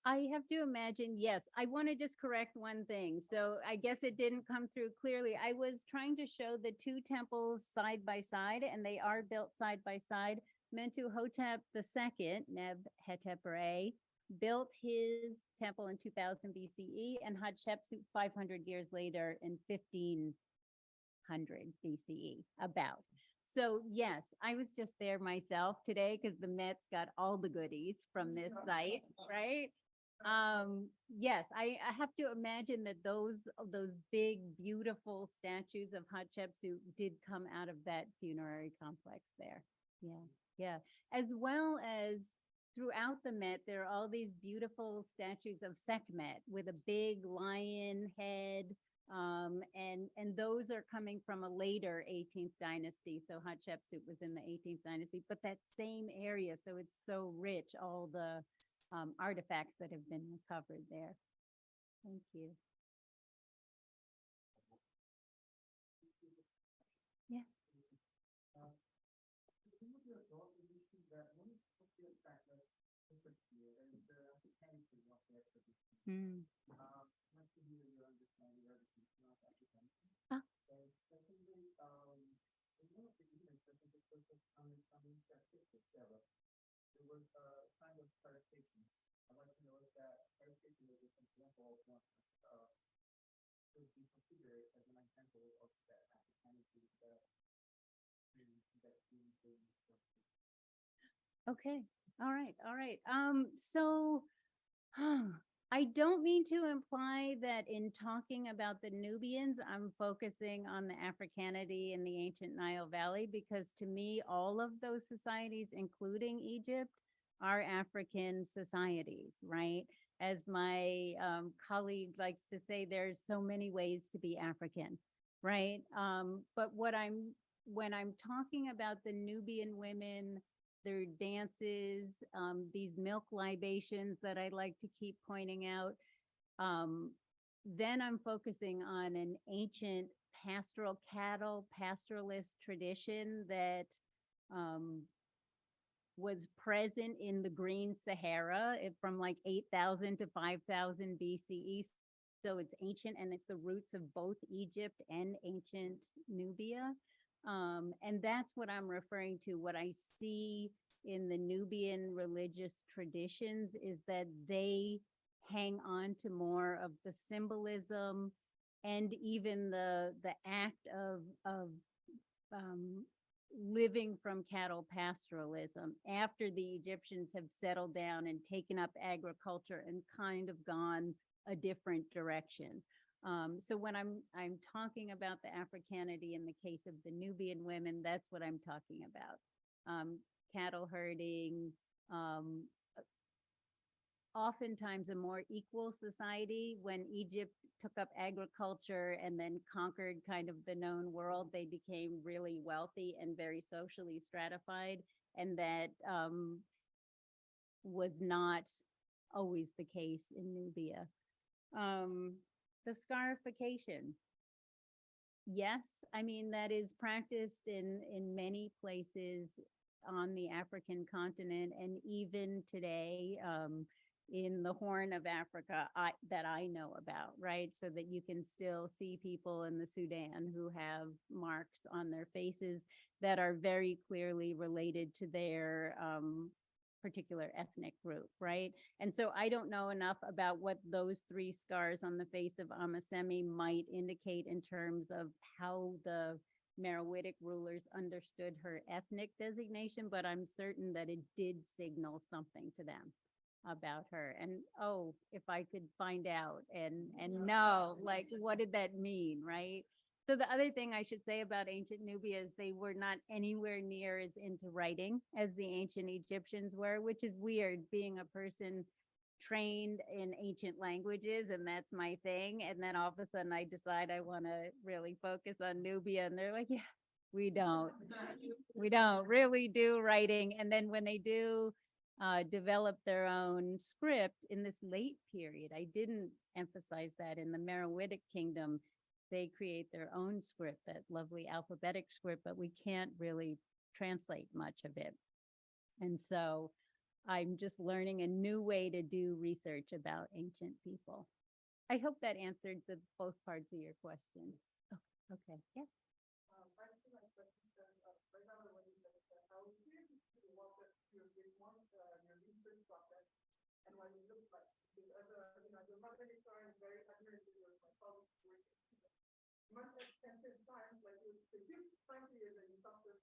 I have to imagine, yes. I want to just correct one thing. So I guess it didn't come through clearly. I was trying to show the two temples side by side, and they are built side by side. Mentuhotep II, Neb-Hetep Re, built his temple in 2000 BCE, and Hatshepsut 500 years later in 1500 BCE, about. So yes, I was just there myself today because the Met's got all the goodies from this site, right? Yes, I have to imagine that those big, beautiful statues of Hatshepsut did come out of that funerary complex there. Yeah. As well as throughout the Met, there are all these beautiful statues of Sekhmet with a big lion head. And those are coming from a later 18th dynasty. So Hatshepsut was in the 18th dynasty, but that same area. So it's so rich, all the artifacts that have been recovered there. Thank you. Yeah. there was a kind of clarification. I'd like to know if that clarification was an example of one could be considered as an example of that Africanity that we Okay. All right. All right. So I don't mean to imply that in talking about the Nubians, I'm focusing on the Africanity in the ancient Nile Valley, because to me, all of those societies, including Egypt, are African societies, right? As my colleague likes to say, there's so many ways to be African, right? But when I'm talking about the Nubian women, their dances, these milk libations that I like to keep pointing out, then I'm focusing on an ancient pastoral cattle pastoralist tradition that was present in the Green Sahara from like 8,000 to 5,000 BCE. So it's ancient, and it's the roots of both Egypt and ancient Nubia. And that's what I'm referring to. What I see in the Nubian religious traditions is that they hang on to more of the symbolism and even the act of living from cattle pastoralism after the Egyptians have settled down and taken up agriculture and kind of gone a different direction. So when I'm talking about the Africanity in the case of the Nubian women, that's what I'm talking about. Cattle herding, oftentimes a more equal society. When Egypt took up agriculture and then conquered kind of the known world, they became really wealthy and very socially stratified. And that was not always the case in Nubia. The scarification. Yes, I mean, that is practiced in many places on the African continent, and even today in the Horn of Africa that I know about, right? So that you can still see people in the Sudan who have marks on their faces that are very clearly related to their particular ethnic group, right? And so I don't know enough about what those 3 scars on the face of Amasemi might indicate in terms of how the Marowitic rulers understood her ethnic designation, but I'm certain that it did signal something to them about her. And oh, if I could find out and know, like, what did that mean, right? So the other thing I should say about ancient Nubia is they were not anywhere near as into writing as the ancient Egyptians were, which is weird, being a person trained in ancient languages, and that's my thing. And then all of a sudden I decide I want to really focus on Nubia, and they're like, yeah, we don't really do writing. And then when they do develop their own script in this late period, I didn't emphasize that in the Marowitic kingdom, they create their own script, that lovely alphabetic script, but we can't really translate much of it. And so I'm just learning a new way to do research about ancient people. I hope that answered both parts of your question. Oh, okay, yeah. And what it looks like, because the mother historian is very admirable with my colleagues working. Much extensive times, like it was 20 years and you talked to us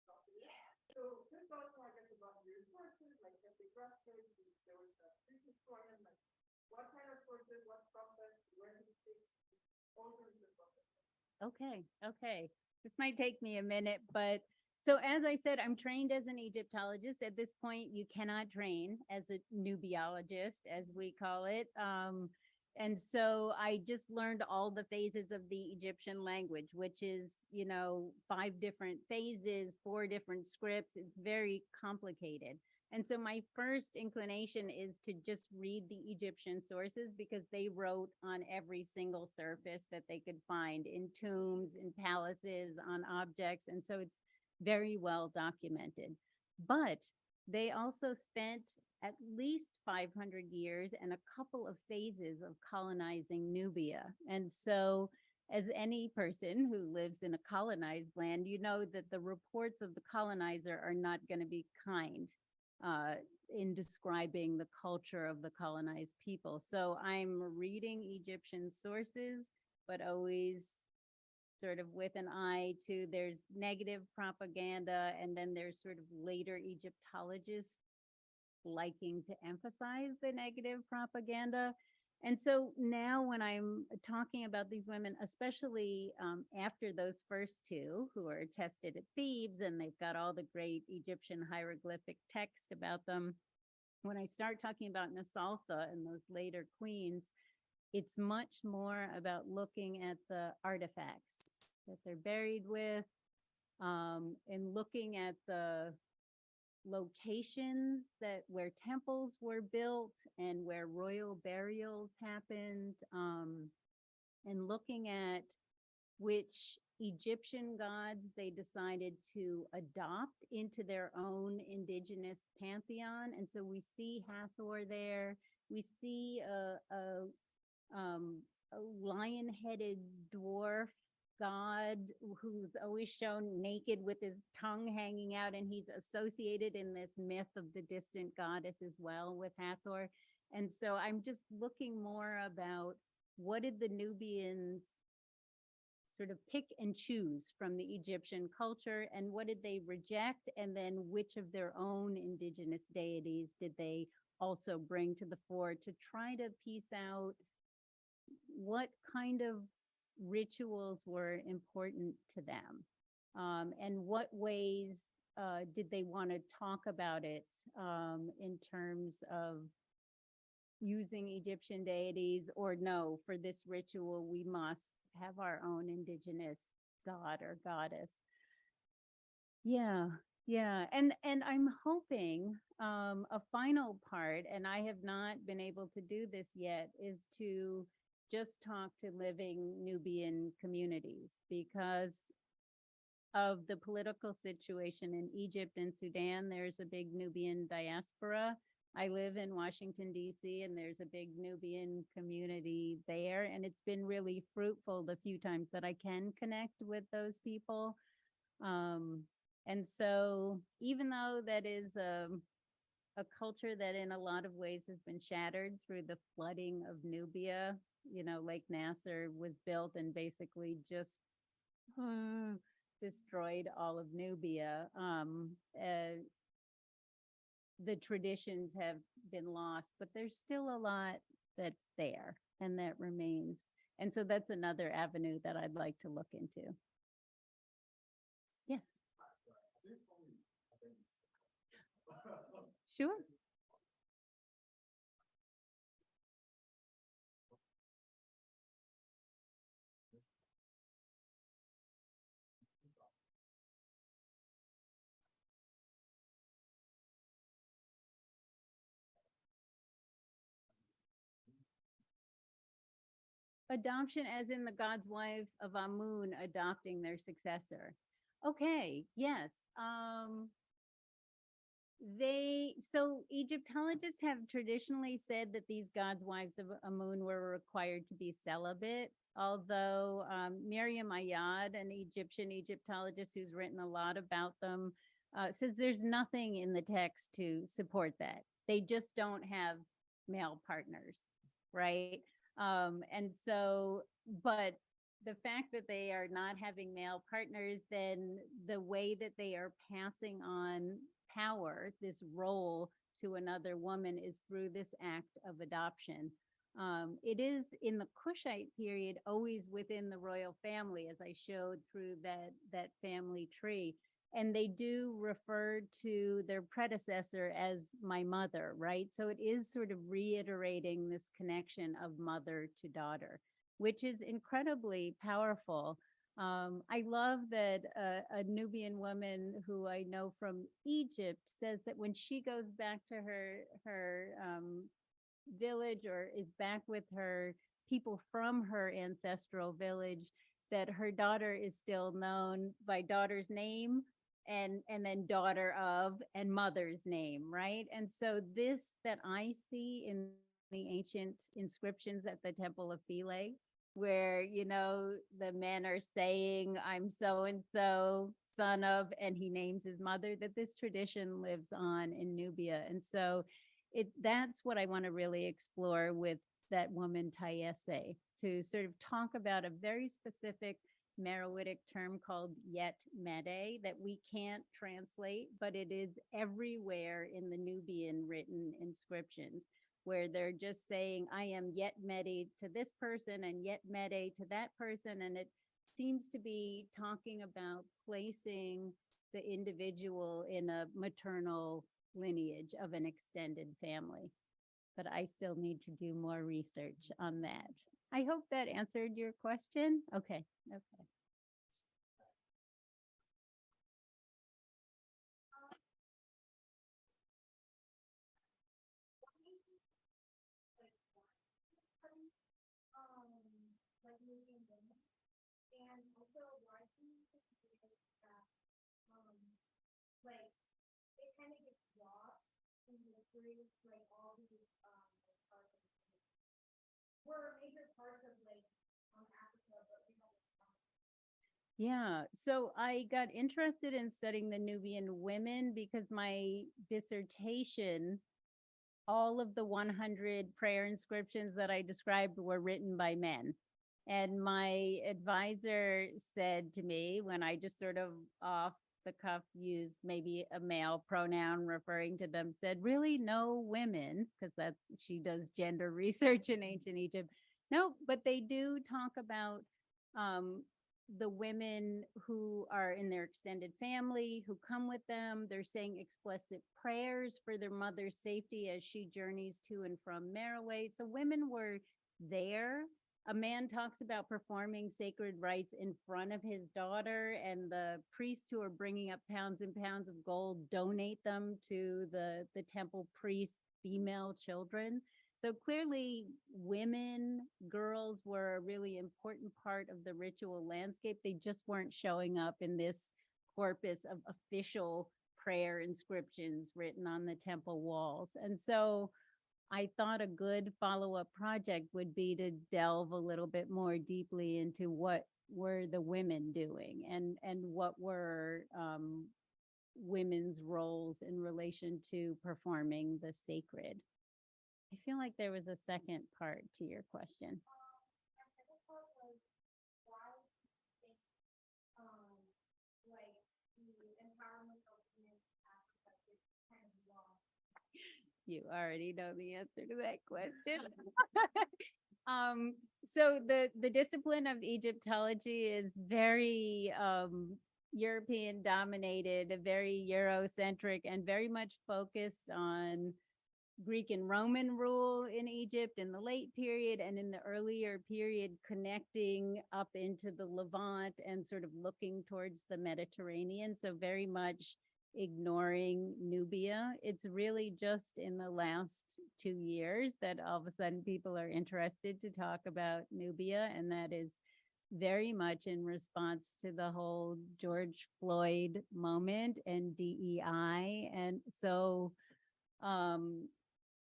about it. Yeah. So just also I guess about your sources, like epigraphics, there was a Greek historian, like what kind of sources, what process, where did it take, all those processes. Okay, okay. This might take me a minute, but so as I said, I'm trained as an Egyptologist. At this point, you cannot train as a nubiologist, as we call it. And so I just learned all the phases of the Egyptian language, which is, 5 different phases, 4 different scripts. It's very complicated. And so my first inclination is to just read the Egyptian sources, because they wrote on every single surface that they could find, in tombs, in palaces, on objects. And so it's very well documented. But they also spent at least 500 years and a couple of phases of colonizing Nubia. And so as any person who lives in a colonized land, you know that the reports of the colonizer are not going to be kind. in describing the culture of the colonized people. So I'm reading Egyptian sources, but always sort of with an eye to there's negative propaganda, and then there's sort of later Egyptologists liking to emphasize the negative propaganda. And so now when I'm talking about these women, especially after those first two who are tested at Thebes and they've got all the great Egyptian hieroglyphic text about them, when I start talking about Nasalsa and those later queens, it's much more about looking at the artifacts that they're buried with, and looking at the locations that where temples were built and where royal burials happened, and looking at which Egyptian gods they decided to adopt into their own indigenous pantheon. And so we see Hathor there. We see a lion-headed dwarf god who's always shown naked with his tongue hanging out, and he's associated in this myth of the distant goddess as well with Hathor. And so I'm just looking more about what did the Nubians sort of pick and choose from the Egyptian culture, and what did they reject, and then which of their own indigenous deities did they also bring to the fore to try to piece out what kind of rituals were important to them, and what ways did they want to talk about it, in terms of using Egyptian deities, or no, for this ritual we must have our own indigenous god or goddess. Yeah, yeah. And I'm hoping a final part, and I have not been able to do this yet, is to just talk to living Nubian communities, because of the political situation in Egypt and Sudan. There's a big Nubian diaspora. I live in Washington, D.C., and there's a big Nubian community there. And it's been really fruitful the few times that I can connect with those people. And so even though that is a culture that in a lot of ways has been shattered through the flooding of Nubia, Lake Nasser was built and basically just destroyed all of Nubia. The traditions have been lost, but there's still a lot that's there and that remains. And so that's another avenue that I'd like to look into. Yes. Sure. Adoption as in the god's wife of Amun adopting their successor. Okay, yes. So Egyptologists have traditionally said that these gods' wives of Amun were required to be celibate, although Miriam Ayad, an Egyptian Egyptologist who's written a lot about them, says there's nothing in the text to support that. They just don't have male partners, right? And so, but the fact that they are not having male partners, then the way that they are passing on power, this role to another woman, is through this act of adoption. It is in the Kushite period always within the royal family, as I showed through that family tree. And they do refer to their predecessor as my mother, right? So it is sort of reiterating this connection of mother to daughter, which is incredibly powerful. I love that a Nubian woman who I know from Egypt says that when she goes back to her village, or is back with her people from her ancestral village, that her daughter is still known by daughter's name, and then daughter of, and mother's name, right? And so this that I see in the ancient inscriptions at the Temple of Philae, where the men are saying, I'm so and so son of, and he names his mother, that this tradition lives on in Nubia. And so that's what I want to really explore with that woman Tayese, to sort of talk about a very specific Marowitic term called yet mede that we can't translate, but it is everywhere in the Nubian written inscriptions, where they're just saying, I am yet mede to this person and yet mede to that person. And it seems to be talking about placing the individual in a maternal lineage of an extended family. But I still need to do more research on that. I hope that answered your question. Okay. Okay. Like Nubian women, and also why do you think it is that like it kind of gets lost in history, like all these like parts of were major parts of like Africa, but we don't. Yeah, so I got interested in studying the Nubian women because my dissertation, all of the 100 prayer inscriptions that I described were written by men. And my advisor said to me, when I just sort of off the cuff used maybe a male pronoun referring to them, said, really no women, because she does gender research in ancient Egypt. No, but they do talk about the women who are in their extended family, who come with them. They're saying explicit prayers for their mother's safety as she journeys to and from Merowe. So women were there. A man talks about performing sacred rites in front of his daughter, and the priests who are bringing up pounds and pounds of gold donate them to the temple priests' female children. So clearly women, girls were a really important part of the ritual landscape. They just weren't showing up in this corpus of official prayer inscriptions written on the temple walls. And so I thought a good follow-up project would be to delve a little bit more deeply into what were the women doing and what were women's roles in relation to performing the sacred. I feel like there was a second part to your question. Like the empowerment of women in Africa is kind of lost. You already know the answer to that question. So the discipline of Egyptology is very European dominated, very Eurocentric, and very much focused on Greek and Roman rule in Egypt in the late period, and in the earlier period connecting up into the Levant and sort of looking towards the Mediterranean. So very much ignoring Nubia. It's really just in the last 2 years that all of a sudden people are interested to talk about Nubia, and that is very much in response to the whole George Floyd moment and DEI. And so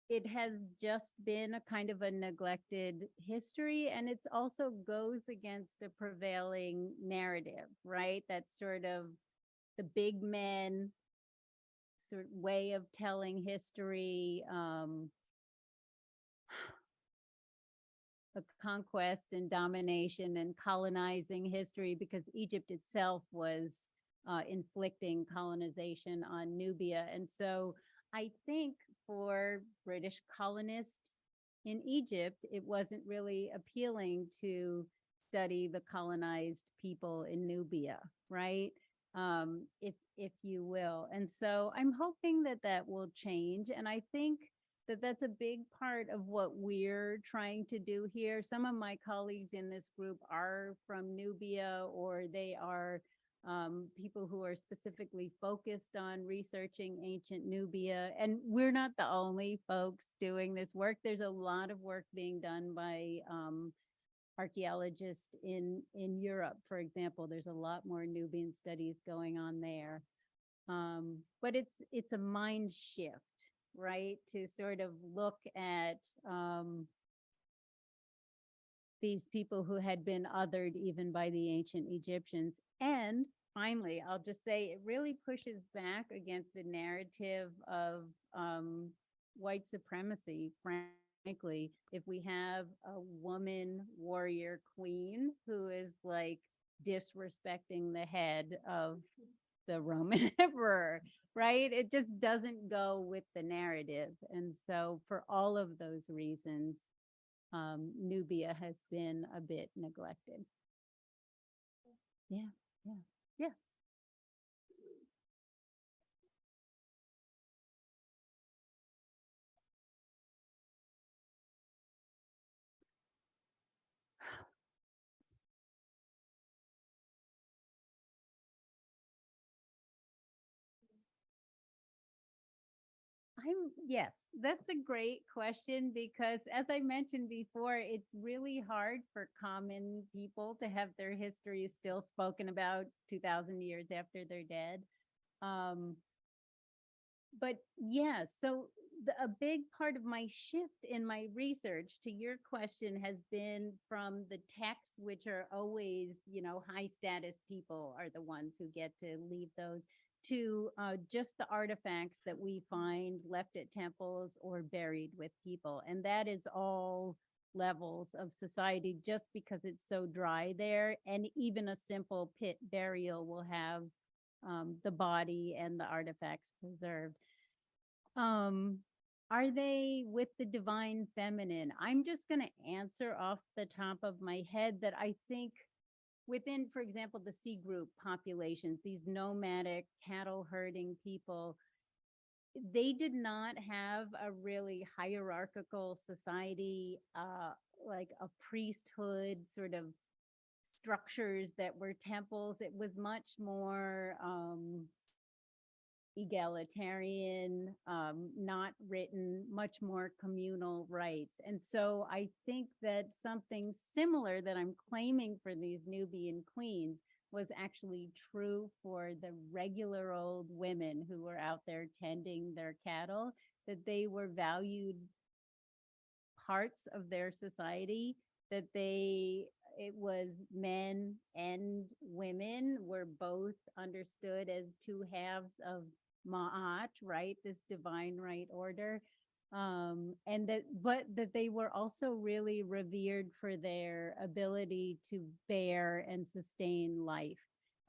it has just been a kind of a neglected history, and it's also goes against a prevailing narrative, right? That's sort of the big men sort of way of telling history, the conquest and domination and colonizing history, because Egypt itself was inflicting colonization on Nubia. And so I think for British colonists in Egypt, it wasn't really appealing to study the colonized people in Nubia, right? If you will. And so I'm hoping that that will change. And I think that that's a big part of what we're trying to do here. Some of my colleagues in this group are from Nubia, or they are people who are specifically focused on researching ancient Nubia. And we're not the only folks doing this work. There's a lot of work being done by archaeologists in Europe, for example. There's a lot more Nubian studies going on there. But it's a mind shift, right? To sort of look at these people who had been othered even by the ancient Egyptians, and finally, I'll just say it really pushes back against a narrative of white supremacy, frankly. If we have a woman warrior queen who is like disrespecting the head of the Roman emperor, right? It just doesn't go with the narrative. And so, for all of those reasons, Nubia has been a bit neglected. Yeah, yeah, yeah. Yes, that's a great question because as I mentioned before, it's really hard for common people to have their history still spoken about 2000 years after they're dead. Um, but yeah, so a big part of my shift in my research to your question has been from the texts, which are always, high status people are the ones who get to leave those, to just the artifacts that we find left at temples or buried with people. And that is all levels of society just because it's so dry there. And even a simple pit burial will have the body and the artifacts preserved. Um, are they with the divine feminine? I'm just going to answer off the top of my head that I think within, for example, the C-Group populations, these nomadic cattle herding people, they did not have a really hierarchical society, like a priesthood sort of structures that were temples. It was much more egalitarian, not written, much more communal rights. And so I think that something similar that I'm claiming for these Nubian queens was actually true for the regular old women who were out there tending their cattle, that they were valued parts of their society, that it was men and women were both understood as two halves of Ma'at, right? This divine right order. But that they were also really revered for their ability to bear and sustain life.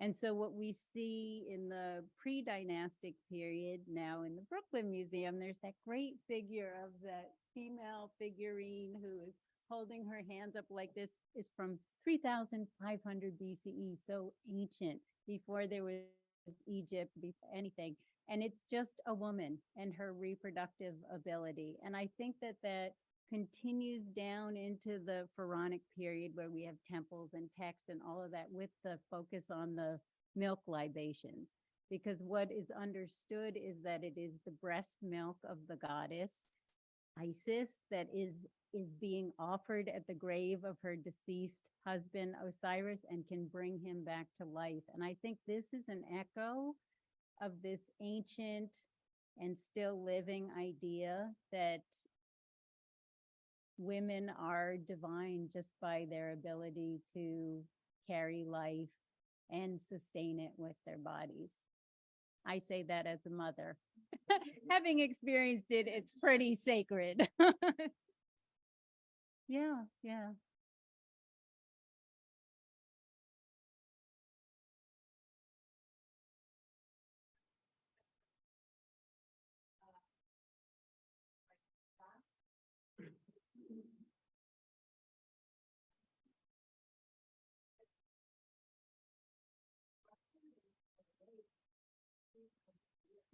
And so what we see in the pre-dynastic period now in the Brooklyn Museum, there's that great figure of that female figurine who is holding her hands up like this, is from 3500 BCE, so ancient, before there was Egypt, before anything. And it's just a woman and her reproductive ability. And I think that that continues down into the Pharaonic period where we have temples and texts and all of that, with the focus on the milk libations. Because what is understood is that it is the breast milk of the goddess Isis that is being offered at the grave of her deceased husband Osiris and can bring him back to life. And I think this is an echo of this ancient and still living idea that women are divine just by their ability to carry life and sustain it with their bodies. I say that as a mother. Having experienced it, it's pretty sacred. Yeah, yeah.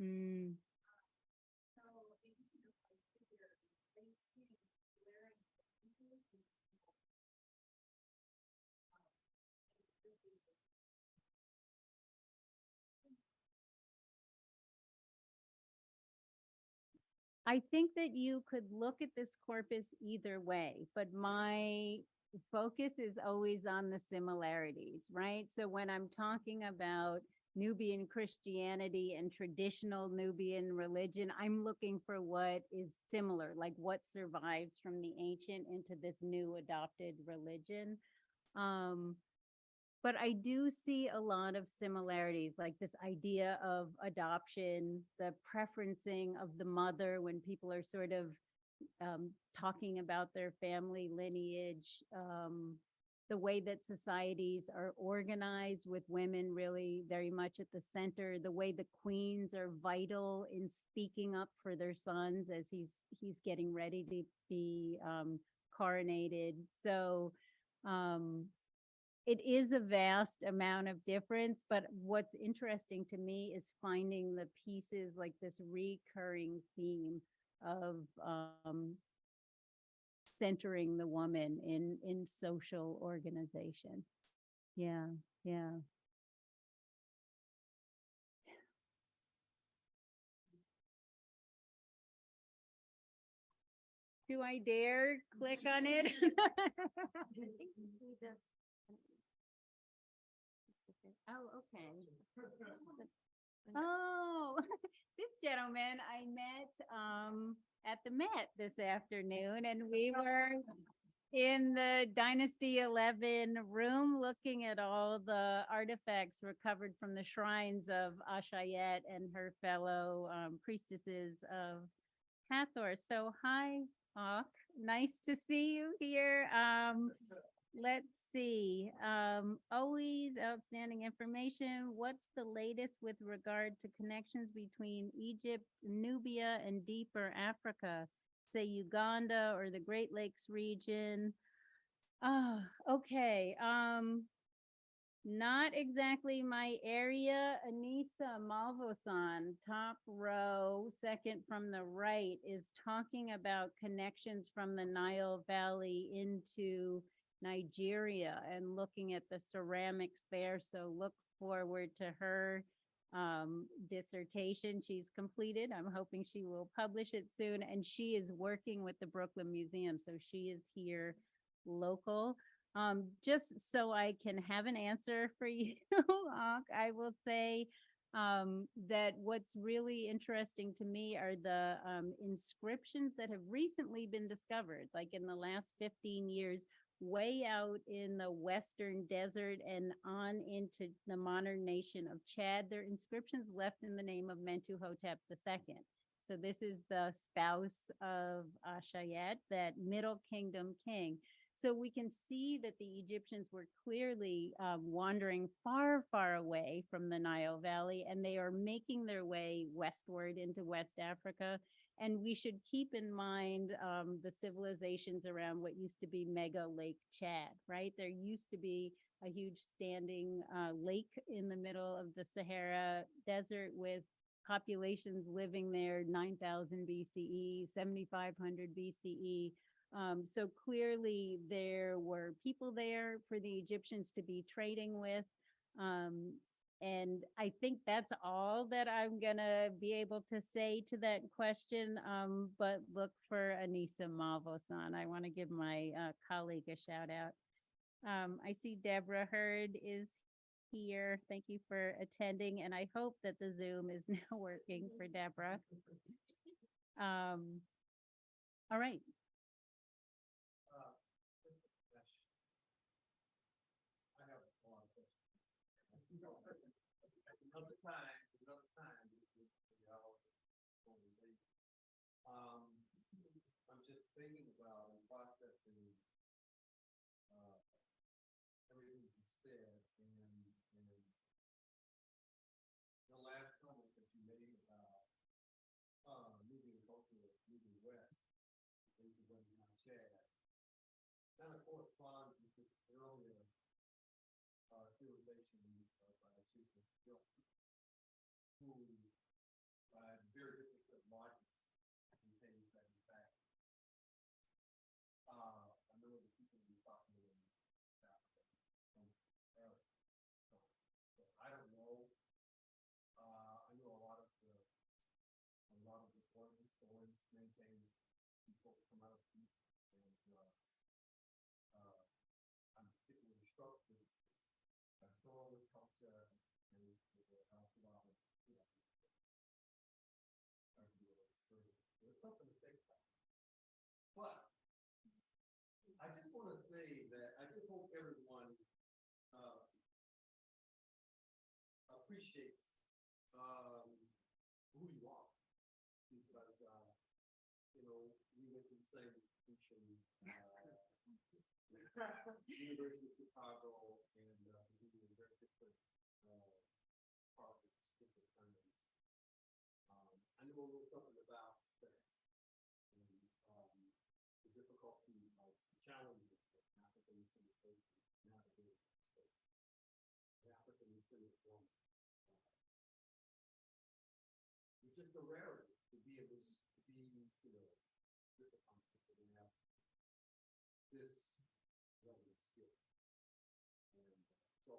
Mm. I think that you could look at this corpus either way, but my focus is always on the similarities, right? So when I'm talking about Nubian Christianity and traditional Nubian religion, I'm looking for what is similar, like what survives from the ancient into this new adopted religion. Um, but I do see a lot of similarities, like this idea of adoption, the preferencing of the mother when people are sort of talking about their family lineage, the way that societies are organized with women really very much at the center, the way the queens are vital in speaking up for their sons as he's getting ready to be coronated. So it is a vast amount of difference, but what's interesting to me is finding the pieces like this recurring theme of centering the woman in social organization. Yeah, yeah. Do I dare click on it? Oh, okay. Oh, this gentleman I met at the Met this afternoon, and we were in the Dynasty 11 room looking at all the artifacts recovered from the shrines of Ashayet and her fellow priestesses of Hathor. So hi, Hawk. Nice to see you here. Let's see. Always outstanding information. What's the latest with regard to connections between Egypt, Nubia, and deeper Africa? Say Uganda or the Great Lakes region. Oh, okay. Not exactly my area. Anissa Malvosan, top row, second from the right, is talking about connections from the Nile Valley into Nigeria and looking at the ceramics there. So look forward to her dissertation she's completed. I'm hoping she will publish it soon. And she is working with the Brooklyn Museum. So she is here local. Just so I can have an answer for you, I will say that what's really interesting to me are the inscriptions that have recently been discovered, like in the last 15 years, way out in the Western desert and on into the modern nation of Chad. They're inscriptions left in the name of Mentuhotep II. So this is the spouse of Ashayet, that Middle Kingdom king. So we can see that the Egyptians were clearly wandering far, far away from the Nile Valley, and they are making their way westward into West Africa. And we should keep in mind the civilizations around what used to be Mega Lake Chad, right? There used to be a huge standing lake in the middle of the Sahara Desert with populations living there 9,000 BCE, 7,500 BCE. So clearly there were people there for the Egyptians to be trading with. And I think that's all that I'm going to be able to say to that question. But look for Anissa Malvosan. I want to give my colleague a shout out. I see Deborah Hurd is here. Thank you for attending. And I hope that the Zoom is now working for Deborah. All right. I'm just thinking about and processing everything you said, and the last comment that you made about moving culture, moving west into what is now Chad, kind of corresponds with this earlier theorization by Susan Bill, who by very different markets contains that in fact. I know the people we talked to about earlier. So I don't know. I know a lot of the origin stories maintain people come out of the East, and I'm particularly struck with this pastoralist culture and the alphabet. There's something to think about. But I just want to say that I just hope everyone same institution, University of Chicago, and we do very different projects, different times. I know a little something about that, and the difficulty of challenges that African descended persons navigate in the state. The African descended woman. It's just a rarity to be able to be, this accomplished, and have this level of skill. And so,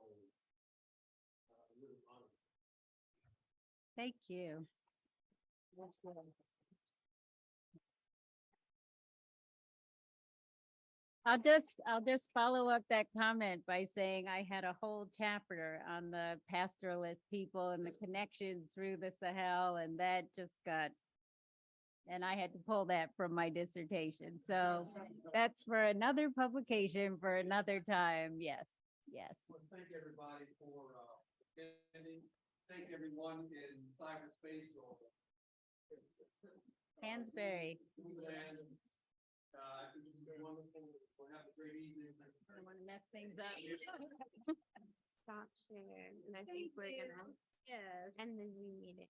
I'm really honored. Thank you. I'll just follow up that comment by saying I had a whole chapter on the pastoralist people and the connection through the Sahel, and that just got, and I had to pull that from my dissertation. So that's for another publication for another time. Yes, yes. Well, thank everybody for attending. Thank everyone in cyberspace or Hansberry. Newland. I think it's been wonderful. We'll have a great evening. I don't want to mess things up. Stop sharing, and I Thank think we're you. gonna Yes. end the Zoom meeting.